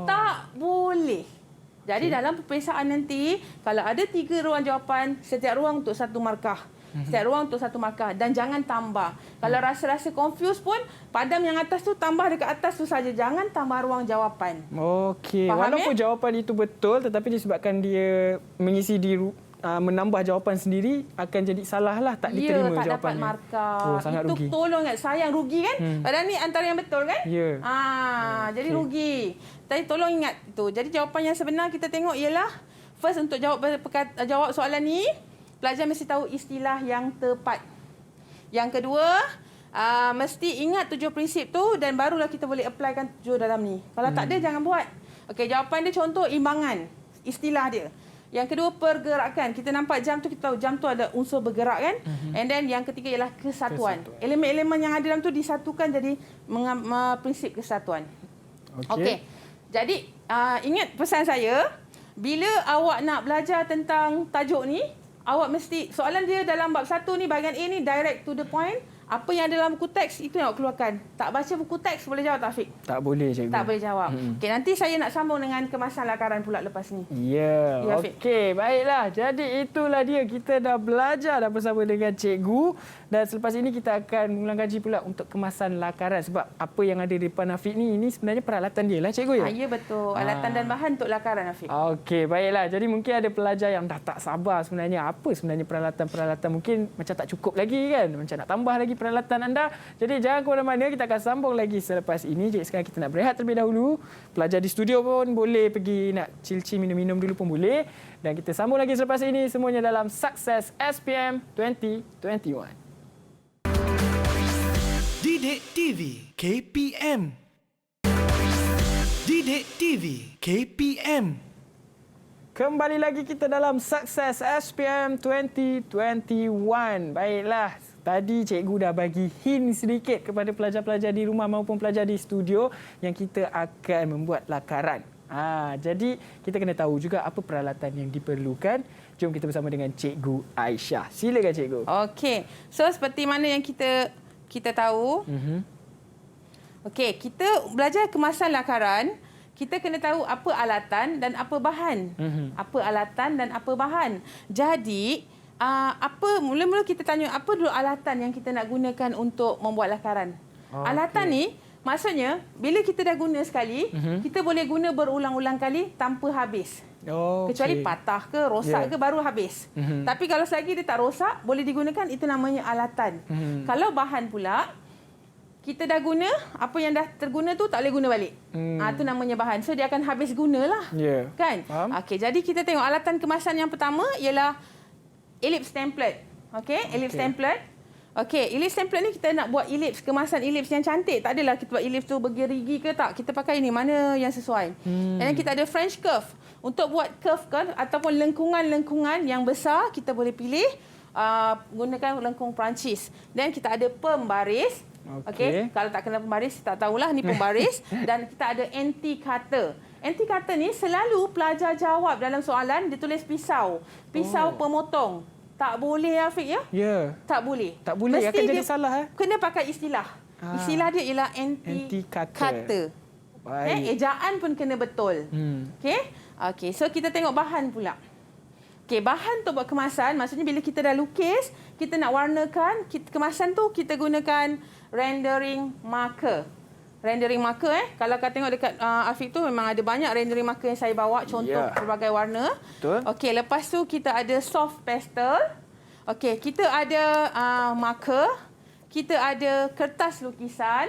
Tak boleh. Jadi dalam peperiksaan nanti, kalau ada 3 ruang jawapan, setiap ruang untuk 1 markah. Setiap ruang untuk 1 markah dan jangan tambah. Kalau rasa-rasa confuse pun, padam yang atas tu tambah dekat atas tu saja. Jangan tambah ruang jawapan. Okey. Faham, Walaupun jawapan itu betul tetapi disebabkan dia mengisi di menambah jawapan sendiri akan jadi salah lah, tak diterima tak jawapannya. dapat markah. Oh, sangat itu rugi. tolong ingat, sayang rugi kan? Padahal ni antara yang betul kan? Ya. Jadi rugi. Tapi tolong ingat tu. Jadi jawapan yang sebenar kita tengok ialah first untuk jawab soalan ni, pelajar mesti tahu istilah yang tepat. Yang kedua, mesti ingat 7 prinsip tu dan barulah kita boleh applykan 7 dalam ni. Kalau tak ada, jangan buat. Okey, jawapan dia contoh imbangan. Istilah dia. Yang kedua, pergerakan. Kita nampak jam tu, kita tahu jam tu ada unsur bergerak kan? And then yang ketiga ialah kesatuan. Elemen-elemen yang ada dalam tu disatukan jadi prinsip kesatuan. Okey. Jadi, ingat pesan saya, bila awak nak belajar tentang tajuk ni, awak mesti, soalan dia dalam bab 1 ni, bahagian A ni direct to the point. Apa yang ada dalam buku teks, itu yang awak keluarkan. Tak baca buku teks, boleh jawab tak, Afiq? Tak boleh, cikgu. Tak boleh jawab. Okey, nanti saya nak sambung dengan kemasan lakaran pula lepas ni. Ya, okey. Baiklah. Jadi itulah dia. Kita dah belajar dah bersama dengan cikgu. Dan selepas ini kita akan mengulang kaji pula untuk kemasan lakaran. Sebab apa yang ada di depan Afiq ni, ini sebenarnya peralatan dia lah, cikgu ya? Ya, betul. Alatan dan bahan untuk lakaran, Afiq. Okey, baiklah. Jadi mungkin ada pelajar yang dah tak sabar sebenarnya. Apa sebenarnya peralatan-peralatan? Mungkin macam tak cukup lagi kan? Macam nak tambah lagi peralatan anda. Jadi jangan ke mana-mana, kita akan sambung lagi selepas ini. Jadi sekarang kita nak berehat terlebih dahulu. Pelajar di studio pun boleh pergi nak chill-chill, minum-minum dulu pun boleh. Dan kita sambung lagi selepas ini, semuanya dalam Sukses SPM 2021. Didik TV KPM. Didik TV KPM. Kembali lagi kita dalam Sukses SPM 2021. Baiklah, tadi cikgu dah bagi hint sedikit kepada pelajar-pelajar di rumah maupun pelajar di studio yang kita akan membuat lakaran. Jadi kita kena tahu juga apa peralatan yang diperlukan. Jom kita bersama dengan Cikgu Aisyah. Silakan cikgu. Okey. So seperti mana yang kita tahu. Okey, kita belajar kemasan lakaran. Kita kena tahu apa alatan dan apa bahan. Apa alatan dan apa bahan. Jadi, mula-mula kita tanya apa dulu alatan yang kita nak gunakan untuk membuat lakaran. Alatan ni, maksudnya bila kita dah guna sekali, kita boleh guna berulang-ulang kali tanpa habis. Kecuali patah ke, rosak ke, baru habis. Tapi kalau selagi dia tak rosak, boleh digunakan, itu namanya alatan. Kalau bahan pula, kita dah guna, apa yang dah terguna tu tak boleh guna balik. Itu namanya bahan. So, dia akan habis gunalah. Kan? Okey, jadi kita tengok alatan kemasan yang pertama ialah ellipse template. Okey, ellipse template. Okey, ellipse template ni kita nak buat ellipse, kemasan ellipse yang cantik. Tak adalah kita buat ellipse tu bergerigi ke tak. Kita pakai ini, mana yang sesuai. Dan kita ada French curve. Untuk buat curve kan, ataupun lengkungan-lengkungan yang besar, kita boleh pilih gunakan lengkung Perancis. Dan kita ada pembaris. Okey, kalau tak kena pembaris, tak tahulah ni pembaris. Dan kita ada anti-cutter. Anti-cutter ni selalu pelajar jawab dalam soalan, dia tulis pisau. Pisau pemotong. Tak boleh, Afiq, ya? Ya. Tak boleh. Tak boleh, mesti akan jadi salah. Kena pakai istilah. Istilah dia ialah anti-cutter. Ejaan pun kena betul. Okey, so kita tengok bahan pula. Okey, bahan untuk buat kemasan, maksudnya bila kita dah lukis, kita nak warnakan, kemasan tu kita gunakan rendering marker. Rendering marker kalau kau tengok dekat Afiq tu memang ada banyak rendering marker yang saya bawa contoh berbagai warna. Okey, lepas tu kita ada soft pastel. Okey, kita ada marker, kita ada kertas lukisan,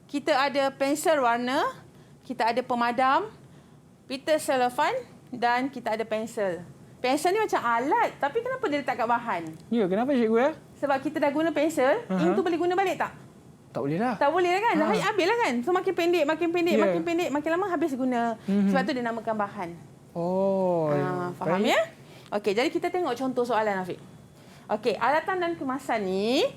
kita ada pensel warna, kita ada pemadam, pita selofan dan kita ada pensel. Pensel ni macam alat, tapi kenapa dia letak kat bahan? Ya, kenapa cikgu ya? Sebab kita dah guna pensel, ink tu boleh guna balik tak? Tak boleh lah. Tak boleh lah kan? Habis lah kan? So makin pendek, makin pendek, makin lama habis guna. Sebab tu dia namakan bahan. Faham ya? Okey, jadi kita tengok contoh soalan, Afiq. Okey, alatan dan kemasan ni,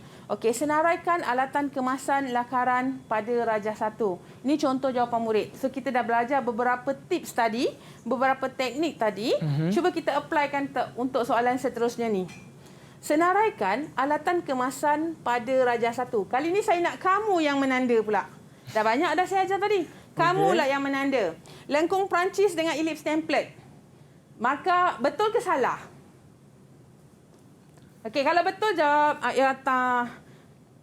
senaraikan alatan kemasan lakaran pada Rajah 1. Ini contoh jawapan murid. So kita dah belajar beberapa tips tadi, beberapa teknik tadi. Cuba kita applykan untuk soalan seterusnya ni. Senaraikan alatan kemasan pada Rajah 1. Kali ni saya nak kamu yang menanda pula. Dah banyak dah saya ajar tadi. Kamulah yang menanda. Lengkung Perancis dengan ellipse template. Markah betul ke salah? Okey, kalau betul jawab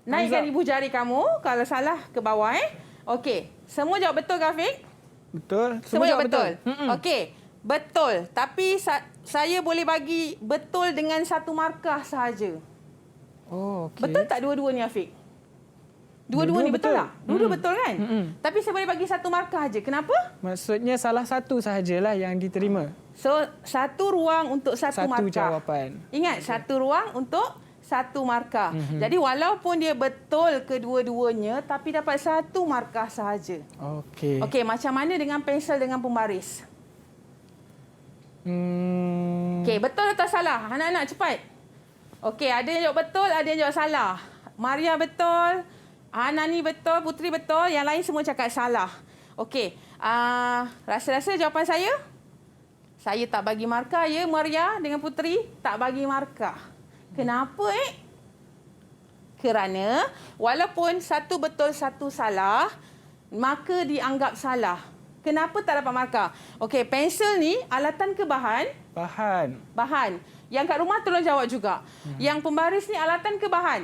naikkan ibu jari kamu. Kalau salah ke bawah Okey. Semua jawab betul ke Afiq? Betul. Semua jawab betul. Okey. Betul. Tapi saya boleh bagi betul dengan satu markah sahaja. Oh, okey. Betul tak dua-dua ni Afiq? Dua-dua ni betul tak? Dua-dua betul kan? Tapi saya boleh bagi satu markah saja. Kenapa? Maksudnya salah satu sahajalah yang diterima. So, satu ruang untuk satu markah. Satu jawapan. Ingat, satu ruang untuk satu markah. Jadi, walaupun dia betul kedua-duanya, tapi dapat satu markah sahaja. Okey. Okey, macam mana dengan pensel dengan pembaris? Okey, betul atau salah? Anak-anak, cepat. Okey, ada yang jawab betul, ada yang jawab salah. Maria betul, Nani betul, Putri betul, yang lain semua cakap salah. Okey, rasa-rasa jawapan saya? Saya tak bagi markah, ya Maria dengan Putri tak bagi markah. Kenapa Kerana walaupun satu betul satu salah, maka dianggap salah. Kenapa tak dapat markah? Okey, pensel ni alatan ke bahan? Bahan. Bahan. Yang kat rumah tolong jawab juga. Yang pembaris ni alatan ke bahan?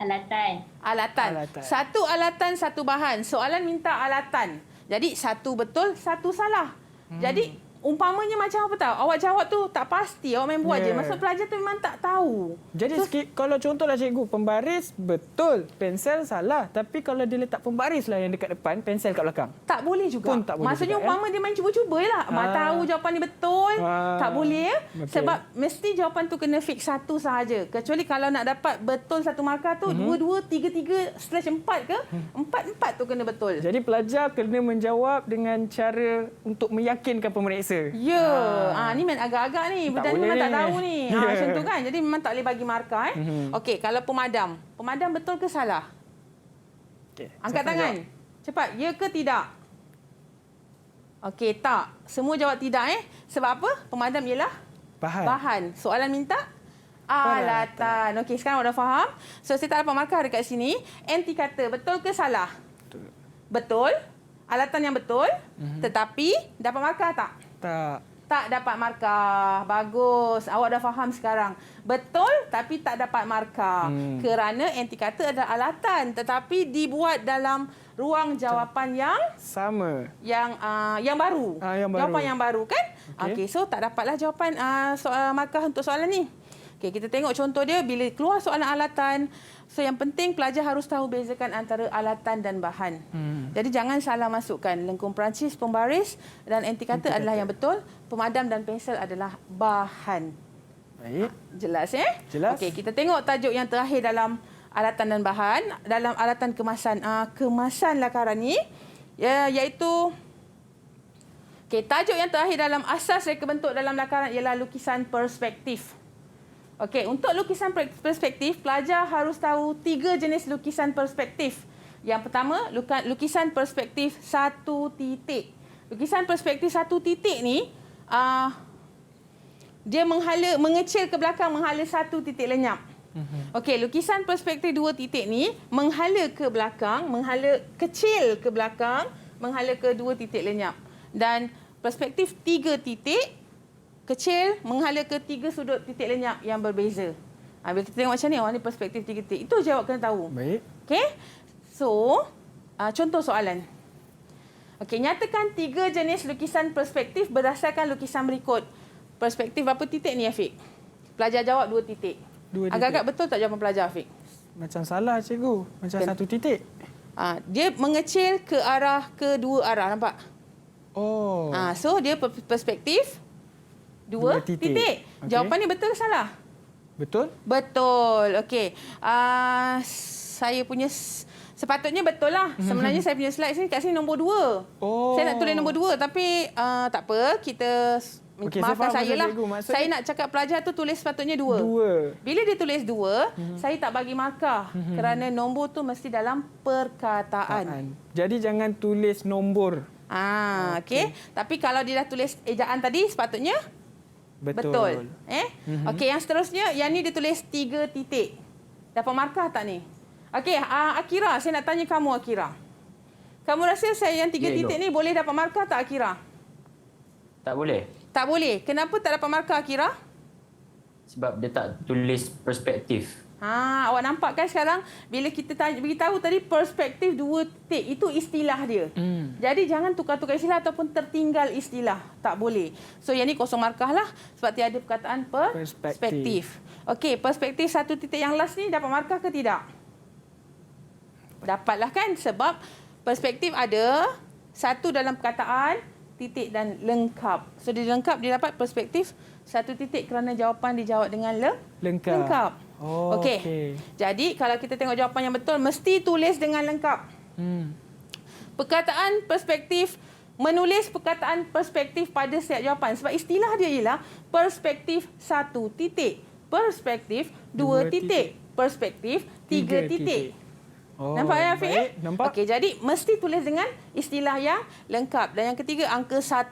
Alatan. Alatan. Satu alatan, satu bahan. Soalan minta alatan. Jadi, satu betul, satu salah. Jadi, umpamanya macam apa tahu? Awak jawab tu tak pasti. Awak main buat je. Maksud pelajar tu memang tak tahu. Jadi, kalau contohlah cikgu, pembaris betul, pensel salah. Tapi kalau dia letak pembaris lah yang dekat depan, pensel kat belakang. Tak boleh juga. Pun tak boleh Maksudnya juga, umpama dia main cuba-cuba lah. Tahu jawapan ni betul. Tak boleh Betul. Sebab mesti jawapan tu kena fix satu sahaja. Kecuali kalau nak dapat betul satu markah tu, dua-dua, tiga-tiga, /4 ke, empat-empat tu kena betul. Jadi pelajar kena menjawab dengan cara untuk meyakinkan pemeriksa. Ya. Ni main agak-agak ni. Tak Dan boleh memang tak ni. tahu ni. Ya. Macam tu kan. Jadi memang tak boleh bagi markah. Okey, kalau pemadam. Pemadam betul ke salah? Okay. Angkat tangan. Cepat. Ya ke tidak? Okey, tak. Semua jawab tidak Sebab apa? Pemadam ialah bahan. Soalan minta alatan. Okey, sekarang dah faham. So, saya tak dapat markah dekat sini. Anti kata, betul ke salah? Betul. Alatan yang betul. Tetapi, dapat markah tak? Tak dapat markah. Bagus. Awak dah faham sekarang. Betul tapi tak dapat markah. Kerana anti kata adalah alatan. Tetapi dibuat dalam ruang jawapan yang sama. Yang baru. Jawapan yang baru kan? Okey, so tak dapatlah jawapan soal markah untuk soalan ni. Okey, kita tengok contoh dia bila keluar soalan alatan. So yang penting pelajar harus tahu bezakan antara alatan dan bahan. Jadi jangan salah masukkan lengkung Perancis, pembaris dan anti kata adalah yang betul, pemadam dan pensel adalah bahan. Baik. Jelas Jelas. Okey, kita tengok tajuk yang terakhir dalam alatan dan bahan, dalam alatan kemasan. Kemasan lakaran ni iaitu tajuk yang terakhir dalam asas reka bentuk dalam lakaran ialah lukisan perspektif. Okey, untuk lukisan perspektif, pelajar harus tahu 3 jenis lukisan perspektif. Yang pertama, lukisan perspektif satu titik. Lukisan perspektif satu titik ni, dia mengecil ke belakang, menghala satu titik lenyap. Okey, lukisan perspektif 2 titik ni, menghala ke belakang, menghala kecil ke belakang, menghala ke 2 titik lenyap. Dan perspektif 3 titik, kecil, menghala ke 3 sudut titik lenyap yang berbeza. Bila kita tengok macam ni, ni perspektif 3 titik. Itu jawab kena tahu. Baik. Okey. So, contoh soalan. Okey, nyatakan 3 jenis lukisan perspektif berdasarkan lukisan berikut. Perspektif berapa titik ni, Afiq? Pelajar jawab 2 titik. 2 titik. Agak-agak betul tak jawapan pelajar, Afiq? Macam salah, cikgu. Macam 1 titik. Dia mengecil ke arah ke 2 arah, nampak? Oh. So, dia perspektif 2 titik. Okay. Jawapan ni betul ke salah? Betul? Betul. Okey. Saya punya sepatutnya betul lah. Sebenarnya saya punya slide sini kat sini nombor 2. Oh. Saya nak tulis nombor 2 tapi tak apa, kita maafkan saya lah. Saya nak cakap pelajar tu tulis sepatutnya 2. Bila dia tulis 2, saya tak bagi markah kerana nombor tu mesti dalam perkataan. Jadi jangan tulis nombor. Okey. Tapi kalau dia dah tulis ejaan tadi sepatutnya betul. Okey, yang seterusnya, yang ni dia tulis 3 titik. Dapat markah tak ni? Okey, Akira, saya nak tanya kamu, Akira. Kamu rasa saya yang 3 titik ni boleh dapat markah tak, Akira? Tak boleh. Tak boleh. Kenapa tak dapat markah Akira? Sebab dia tak tulis perspektif. Awak nampak kan sekarang bila kita beritahu tadi perspektif 2 titik, itu istilah dia. Jadi jangan tukar-tukar istilah ataupun tertinggal istilah. Tak boleh. So yang ni kosong markah lah sebab tiada perkataan perspektif. Okey, perspektif 1 titik yang last ni dapat markah ke tidak? Dapatlah kan sebab perspektif ada 1 dalam perkataan, titik dan lengkap. So dia lengkap, dia dapat perspektif 1 titik kerana jawapan dijawab dengan lengkap. Okey. Jadi kalau kita tengok jawapan yang betul, mesti tulis dengan lengkap. Perkataan perspektif, menulis perkataan perspektif pada setiap jawapan. Sebab istilah dia ialah perspektif 1 titik, perspektif 2 titik, perspektif 3 titik. Nampak ya Afiq? Nampak. Okey, jadi mesti tulis dengan istilah yang lengkap. Dan yang ketiga, angka 1,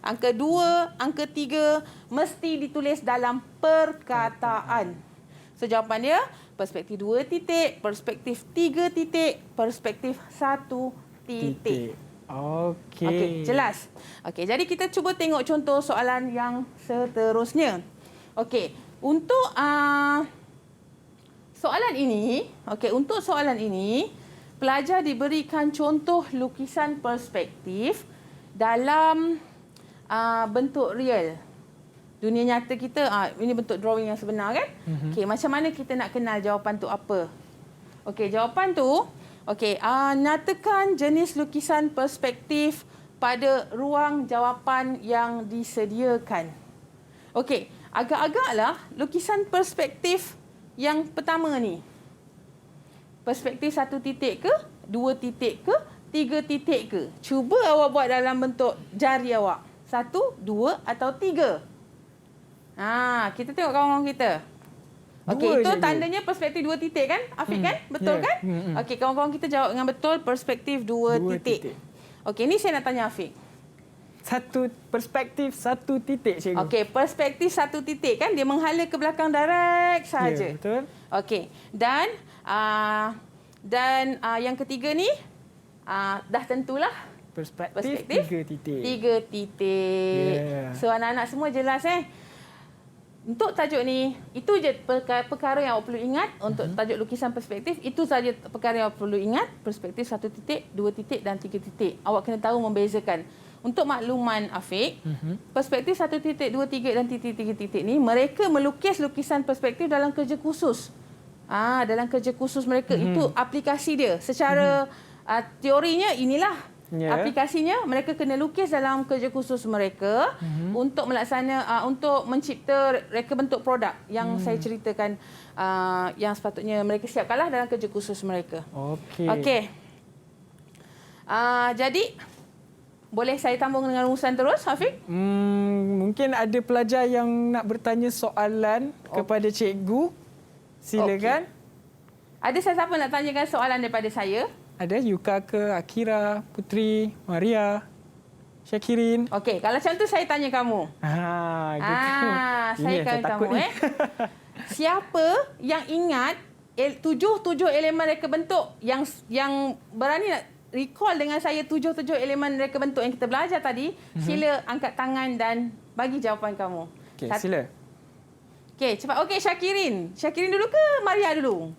angka 2, angka 3 mesti ditulis dalam perkataan. So jawapan dia perspektif 2 titik, perspektif 3 titik, perspektif 1 titik. Okey, jelas. Okey, jadi kita cuba tengok contoh soalan yang seterusnya. Okey, untuk soalan ini, pelajar diberikan contoh lukisan perspektif dalam bentuk real. Dunia nyata kita, ini bentuk drawing yang sebenar kan? Okey, macam mana kita nak kenal jawapan tu apa? Okey, jawapan tu, nyatakan jenis lukisan perspektif pada ruang jawapan yang disediakan. Okey, agak-agaklah lukisan perspektif yang pertama ni. Perspektif 1 titik ke, 2 titik ke, 3 titik ke? Cuba awak buat dalam bentuk jari awak. 1, 2 atau 3? Kita tengok kawan-kawan kita. Okey, itu tandanya perspektif 2 titik kan? Afiq kan? Betul kan? Okey, kawan-kawan kita jawab dengan betul perspektif 2 titik. Okey, ni saya nak tanya Afiq. Perspektif 1 titik, cikgu. Okey, perspektif 1 titik kan? Dia menghala ke belakang direct sahaja. Ya, betul. Okey, dan yang ketiga ni, dah tentulah. Perspektif 3 titik. 3 titik. Yeah. So anak-anak semua jelas Untuk tajuk ni, itu je perkara yang awak perlu ingat. Untuk tajuk lukisan perspektif, itu saja perkara yang awak perlu ingat. Perspektif 1 titik, 2 titik dan 3 titik. Awak kena tahu membezakan. Untuk makluman Afiq, perspektif 1 titik, 2 titik dan 3 titik ni, mereka melukis lukisan perspektif dalam kerja khusus. Dalam kerja khusus mereka, itu aplikasi dia. Secara teorinya inilah. Aplikasinya mereka kena lukis dalam kerja khusus mereka untuk untuk mencipta reka bentuk produk yang saya ceritakan yang sepatutnya mereka siapkanlah dalam kerja khusus mereka. Okey. Jadi boleh saya tambung dengan rumusan terus, Afiq? Mungkin ada pelajar yang nak bertanya soalan kepada cikgu. Silakan. Ada siapa nak tanyakan soalan daripada saya? Ada Yuka ke, Akira, Putri, Maria, Syakirin. Okey, kalau macam tu saya tanya kamu. Gitu. Saya tanya kamu. Siapa yang ingat 7 elemen reka bentuk yang berani nak recall dengan saya 7 elemen reka bentuk yang kita belajar tadi, sila angkat tangan dan bagi jawapan kamu. Okey, sila. Okey, cepat. Okey, Syakirin. Syakirin dulu ke Maria dulu?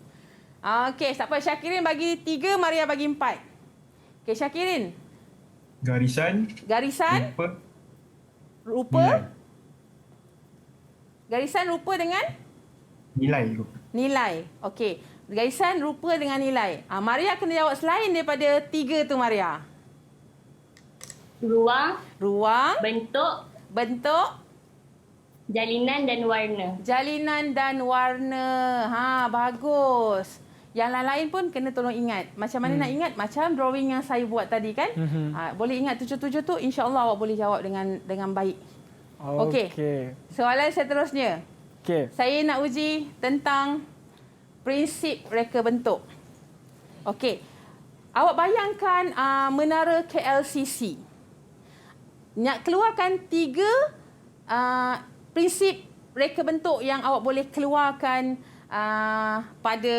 Okey, tak apa. Syakirin bagi 3, Maria bagi 4. Okey, Syakirin. Garisan. Rupa. Garisan rupa dengan? Nilai. Okey. Garisan rupa dengan nilai. Maria kena jawab selain daripada 3 tu, Maria. Ruang. Bentuk. Jalinan dan warna. Bagus. Yang lain-lain pun kena tolong ingat. Macam mana nak ingat? Macam drawing yang saya buat tadi kan? Boleh ingat 7 tu, insya-Allah awak boleh jawab dengan baik. Okey. Soalan seterusnya. Saya nak uji tentang prinsip reka bentuk. Okey. Awak bayangkan menara KLCC. Nak keluarkan 3 prinsip reka bentuk yang awak boleh keluarkan pada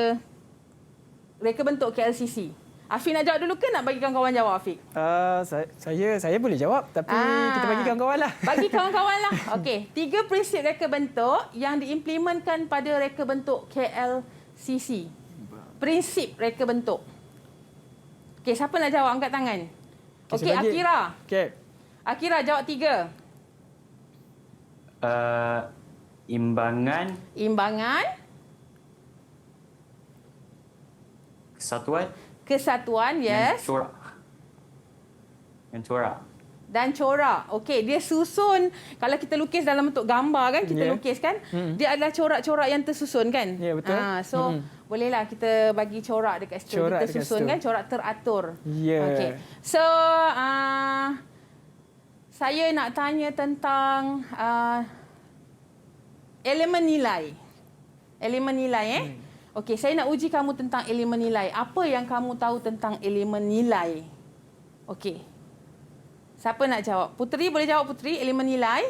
reka bentuk KLCC. Afiq nak jawab dulu ke nak bagi kawan-kawan jawab, Afiq? Saya boleh jawab, tapi kita bagi kawan-kawan lah. Bagi kawan-kawan lah. Okey, 3 prinsip reka bentuk yang diimplementkan pada reka bentuk KLCC. Prinsip reka bentuk. Okey, siapa nak jawab? Angkat tangan. Okey, Akira. Okey. Akira jawab 3. Imbangan, kesatuan, yes. Dan corak. Okey, dia susun. Kalau kita lukis dalam bentuk gambar kan, kita lukis kan, dia adalah corak-corak yang tersusun kan? Ya, betul. So, bolehlah kita bagi corak dekat situ. Kita susun kan, corak teratur. Okey. So, saya nak tanya tentang elemen nilai. Elemen nilai Okey, saya nak uji kamu tentang elemen nilai. Apa yang kamu tahu tentang elemen nilai? Okey. Siapa nak jawab? Puteri, boleh jawab Puteri, elemen nilai?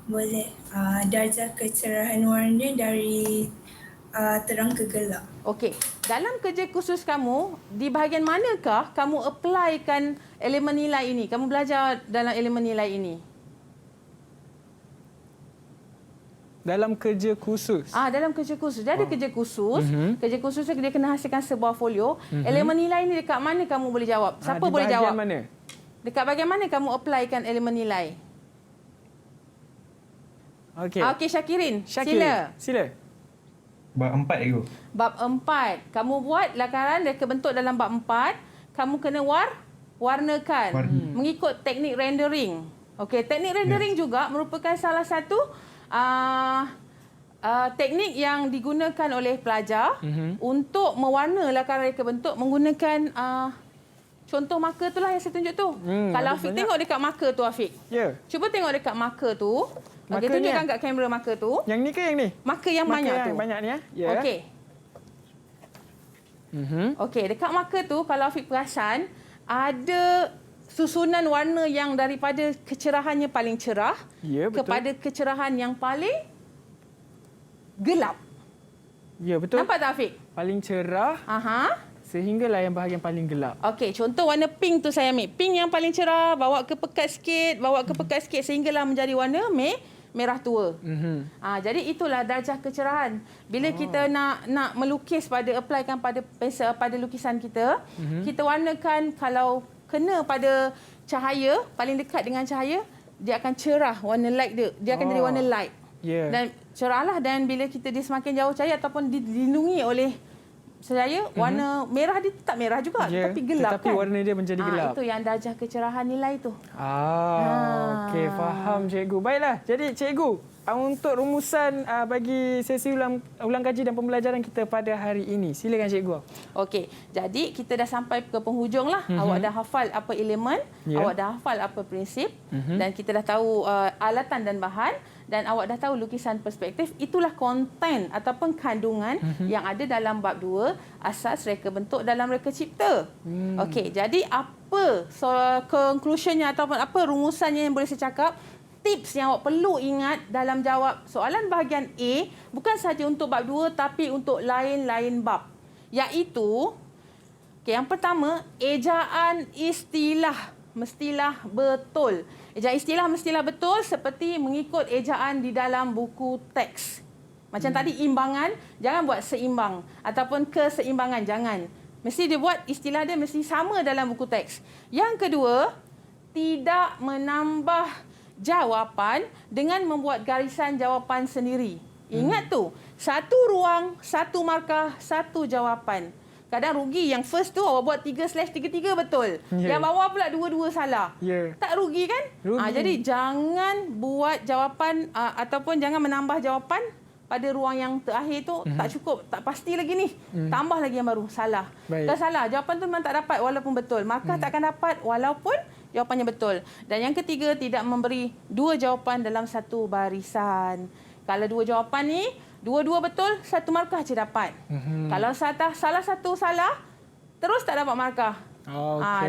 Boleh. Darjah kecerahan warna dari terang ke gelap. Okey. Dalam kerja khusus kamu, di bahagian manakah kamu applykan elemen nilai ini? Kamu belajar dalam elemen nilai ini? Dalam kerja khusus. Dalam kerja khusus. Dia ada kerja khusus. Kerja khusus dia kena hasilkan sebuah folio. Elemen nilai ni dekat mana kamu boleh jawab? Siapa boleh jawab? Di bahagian mana? Dekat bahagian mana kamu applykan elemen nilai? Okey. Okey, Syakirin. Sila. Bab 4 tu. Bab 4. Kamu buat lakaran reka bentuk dalam bab 4. Kamu kena warnakan mengikut teknik rendering. Okey, teknik rendering juga merupakan salah satu teknik yang digunakan oleh pelajar untuk mewarna lakaran reka bentuk menggunakan contoh marker tu lah yang saya tunjuk tu. Kalau Afiq tengok dekat marker tu, Afiq. Ya. Cuba tengok dekat marker tu. Okey, tunjukkan kat kamera marker tu. Yang ni ke yang ni? Marker yang banyak tu. Yang banyak ni ya. Ya. Okey. Okey, dekat marker tu kalau Afiq perasan ada susunan warna yang daripada kecerahannya paling cerah kepada kecerahan yang paling gelap. Ya, betul. Nampak tak, Afiq? Paling cerah sehinggalah yang bahagian paling gelap. Okey, contoh warna pink tu saya ambil. Pink yang paling cerah, bawa ke pekat sikit, sehinggalah menjadi warna merah tua. Jadi itulah darjah kecerahan. Bila kita nak melukis applykan pada pensel, pada lukisan kita, kita warnakan kalau kena pada cahaya, paling dekat dengan cahaya, dia akan cerah warna light dia. Dia akan jadi warna light. Dan cerahlah, dan bila dia semakin jauh cahaya ataupun dilindungi oleh cahaya, warna merah dia tetap merah juga, tapi gelap tetapi warna dia menjadi gelap. Itu yang darjah kecerahan nilai tu. Okey, faham cikgu. Baiklah. Jadi cikgu, untuk rumusan bagi sesi ulang kaji dan pembelajaran kita pada hari ini, silakan cikgu. Okey, jadi kita dah sampai ke penghujung lah. Awak dah hafal apa elemen, awak dah hafal apa prinsip, dan kita dah tahu alatan dan bahan, dan awak dah tahu lukisan perspektif. Itulah konten ataupun kandungan yang ada dalam bab 2, asas reka bentuk dalam reka cipta. Okey, jadi apa conclusionnya ataupun apa rumusannya yang boleh saya cakap? Tips yang awak perlu ingat dalam jawab soalan bahagian A bukan sahaja untuk bab 2 tapi untuk lain-lain bab. Iaitu, yang pertama, ejaan istilah mestilah betul. Ejaan istilah mestilah betul seperti mengikut ejaan di dalam buku teks. Macam tadi imbangan, jangan buat seimbang ataupun keseimbangan, jangan. Mesti dia buat istilah dia mesti sama dalam buku teks. Yang kedua, tidak menambah jawapan dengan membuat garisan jawapan sendiri. Ingat tu, satu ruang, satu markah, satu jawapan. Kadang rugi yang first tu awak buat 3/33 betul. Yang bawah pula 2 salah. Tak rugi kan? Jadi jangan buat jawapan ataupun jangan menambah jawapan pada ruang yang terakhir tu. Tak cukup, tak pasti lagi ni. Tambah lagi yang baru, salah. Kalau salah, jawapan tu memang tak dapat walaupun betul. Markah tak akan dapat walaupun jawapannya betul. Dan yang ketiga, tidak memberi 2 jawapan dalam satu barisan. Kalau 2 jawapan ni, 2 betul, 1 markah je dapat. Kalau salah satu salah, terus tak dapat markah.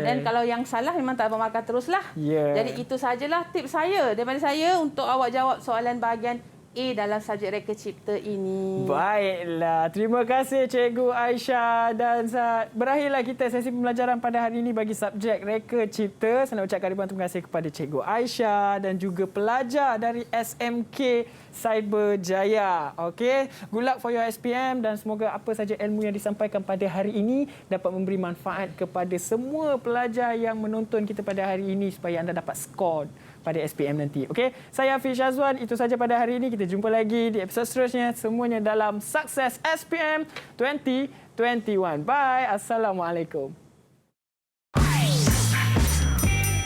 Dan kalau yang salah memang tak dapat markah teruslah. Jadi itu sajalah tips saya daripada saya untuk awak jawab soalan bahagian A dalam subjek reka cipta ini. Baiklah, terima kasih Cikgu Aisyah dan berakhirlah kita sesi pembelajaran pada hari ini bagi subjek reka cipta. Saya nak ucapkan ribuan terima kasih kepada Cikgu Aisyah dan juga pelajar dari SMK Cyberjaya. Okey, good luck for your SPM dan semoga apa saja ilmu yang disampaikan pada hari ini dapat memberi manfaat kepada semua pelajar yang menonton kita pada hari ini supaya anda dapat skor pada SPM nanti. Okey, saya Hafiz Syazwan. Itu saja pada hari ini. Kita jumpa lagi di episod seterusnya. Semuanya dalam Sukses SPM 2021. Bye. Assalamualaikum.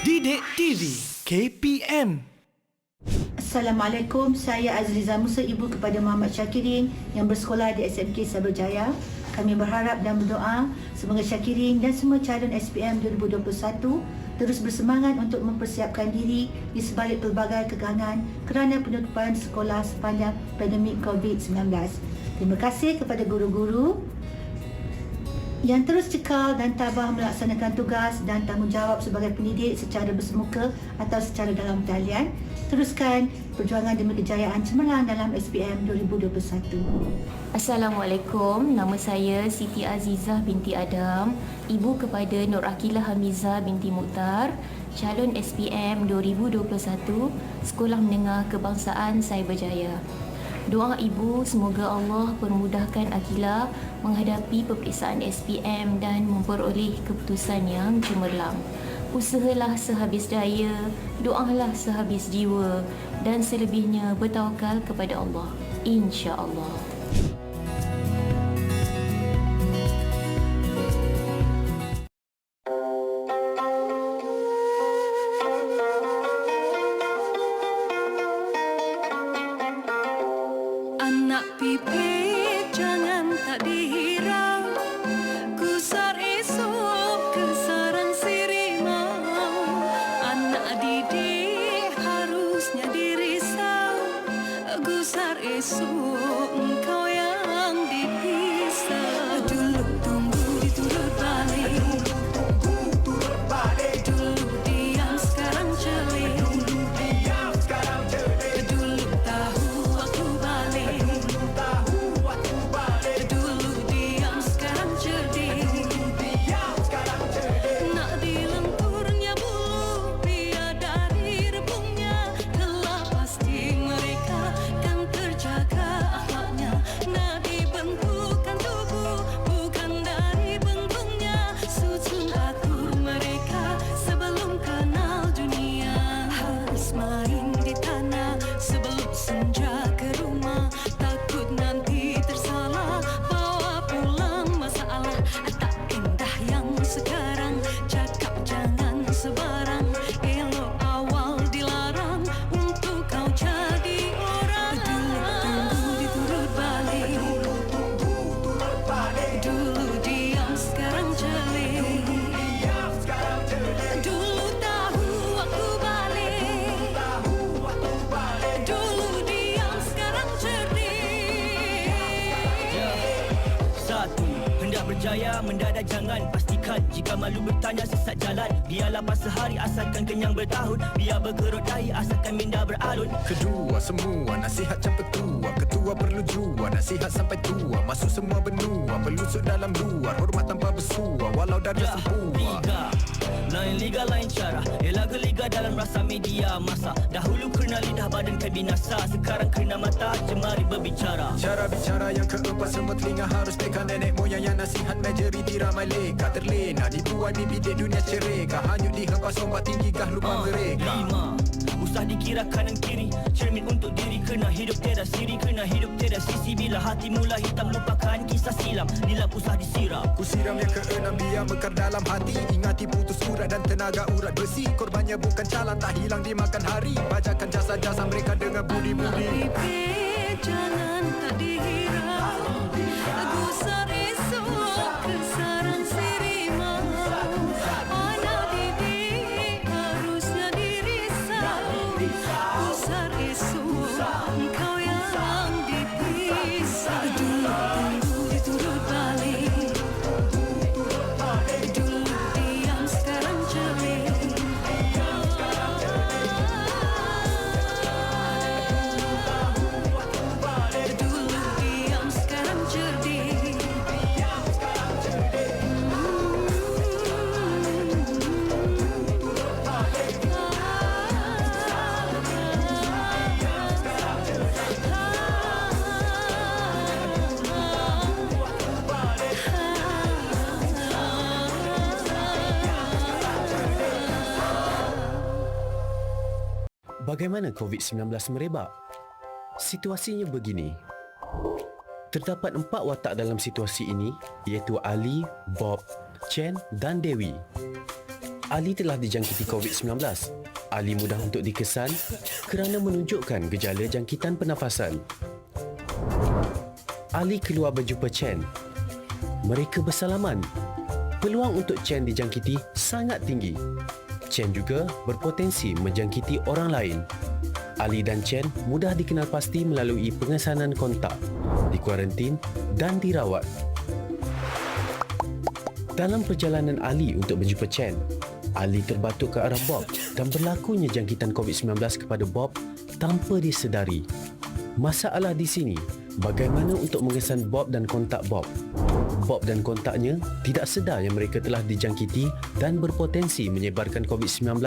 Didik TV KPM. Assalamualaikum, saya Azriza Musa, ibu kepada Muhammad Syakirin yang bersekolah di SMK Cyberjaya. Kami berharap dan berdoa semoga Syakirin dan semua calon SPM 2021 terus bersemangat untuk mempersiapkan diri di sebalik pelbagai kekangan kerana penutupan sekolah sepanjang pandemik COVID-19. Terima kasih kepada guru-guru yang terus cekal dan tabah melaksanakan tugas dan tanggungjawab sebagai pendidik secara bersemuka atau secara dalam talian. Teruskan perjuangan demi kejayaan cemerlang dalam SPM 2021. Assalamualaikum, nama saya Siti Azizah binti Adam, ibu kepada Nur Akilah Hamizah binti Mukhtar, calon SPM 2021, Sekolah Menengah Kebangsaan Cyberjaya. Doa ibu semoga Allah permudahkan Akilah menghadapi peperiksaan SPM dan memperoleh keputusan yang cemerlang. Usahalah sehabis daya, doalah sehabis jiwa dan selebihnya bertawakal kepada Allah. InsyaAllah. Anak pipit jangan tak dihirau, gusar esok kesaran sirimau. Anak didik harusnya dirisau, gusar esok engkau yang dipisah. Dulu tunggu diturut balik, dulu diam sekarang celik. Dulu tahu waktu balik, dulu diam sekarang cerdik. Nak dilenturnya bulu pria dari rebungnya, telah pasti mereka kan terjaga akhlaknya. Nak dibentukkan tubuh bukan dari bentuknya, susun atur mereka sebelum kenal dunia. Harus main di tanah sebelum senja ke rumah, takut nanti tersalah bawa pulang masalah. Tak indah yang sekarang, cakap jangan sebarang, elok awal dilarang untuk kau jadi orang. Dulu tunggu diturut balik, dulu diam sekarang celik. Dulu tahu waktu balik, dulu diam sekarang cerdik. Satu, hendak berjaya mendadak jangan, pastikan jika malu bertanya sesat jalan. Biarlah pasal hari asalkan kenyang bertahun, biar bergerut dahi asalkan minda beralun. Kedua, semua nasihat campur tua, ketua perlu jua, nasihat sampai tua, masuk semua benua, berlusuk dalam luar, hormat tanpa bersua, walau darah sempua. Liga, lain liga lain cara, ialah geliga dalam rasa media masa. Dahulu kerana lidah badan kan binasa, sekarang kerana mata jemari berbicara. Cara bicara yang keempat, semua telinga harus tekan, nenek moyang yang nasihat majoriti ramai leka, terlena dibuai mimpi di dunia cereka, hanyut dihempas ombak tinggi gah lupa mereka. 5, usah dikira kanan kiri, cermin untuk diri, kena hidup tiada siri, kena hidup tiada sisi. Bila hati mula hitam lupakan kisah silam, nilap usah disiram. Ku siram yang keenam biar mekar dalam hati, ingati putus urat dan tenaga urat besi, korbannya bukan calan tak hilang dimakan hari, bajakan jasa-jasa mereka dengan budi-budi. Pipit jangan tak dihirau, gusar esok kesaran sirimau. Anak didik harusnya dirisau, gusar esok engkau yang dipisah. Dulu tunggu diturut balik, dulu diam sekarang celik. Bagaimana COVID-19 merebak? Situasinya begini. Terdapat 4 watak dalam situasi ini, iaitu Ali, Bob, Chen dan Dewi. Ali telah dijangkiti COVID-19. Ali mudah untuk dikesan kerana menunjukkan gejala jangkitan pernafasan. Ali keluar berjumpa Chen. Mereka bersalaman. Peluang untuk Chen dijangkiti sangat tinggi. Chen juga berpotensi menjangkiti orang lain. Ali dan Chen mudah dikenal pasti melalui pengesanan kontak, dikuarantin dan dirawat. Dalam perjalanan Ali untuk berjumpa Chen, Ali terbatuk ke arah Bob dan berlakunya jangkitan COVID-19 kepada Bob tanpa disedari. Masalah di sini, bagaimana untuk mengesan Bob dan kontak Bob? Bob dan kontaknya tidak sedar yang mereka telah dijangkiti dan berpotensi menyebarkan COVID-19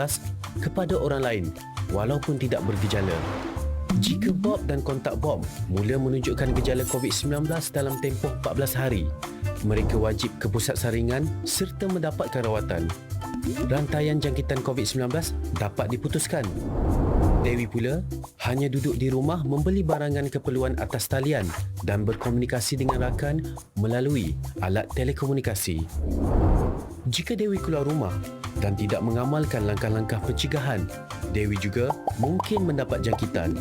kepada orang lain walaupun tidak bergejala. Jika Bob dan kontak Bob mula menunjukkan gejala COVID-19 dalam tempoh 14 hari, mereka wajib ke pusat saringan serta mendapatkan rawatan. Rantaian jangkitan COVID-19 dapat diputuskan. Dewi pula hanya duduk di rumah membeli barangan keperluan atas talian dan berkomunikasi dengan rakan melalui alat telekomunikasi. Jika Dewi keluar rumah dan tidak mengamalkan langkah-langkah pencegahan, Dewi juga mungkin mendapat jangkitan.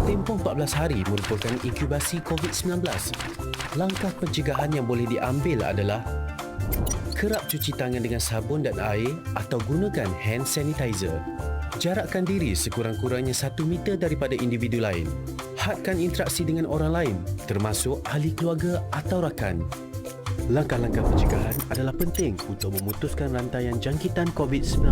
Tempoh 14 hari merupakan inkubasi COVID-19. Langkah pencegahan yang boleh diambil adalah kerap cuci tangan dengan sabun dan air atau gunakan hand sanitizer. Jarakkan diri sekurang-kurangnya 1 meter daripada individu lain. Hadkan interaksi dengan orang lain, termasuk ahli keluarga atau rakan. Langkah-langkah pencegahan adalah penting untuk memutuskan rantaian jangkitan COVID-19.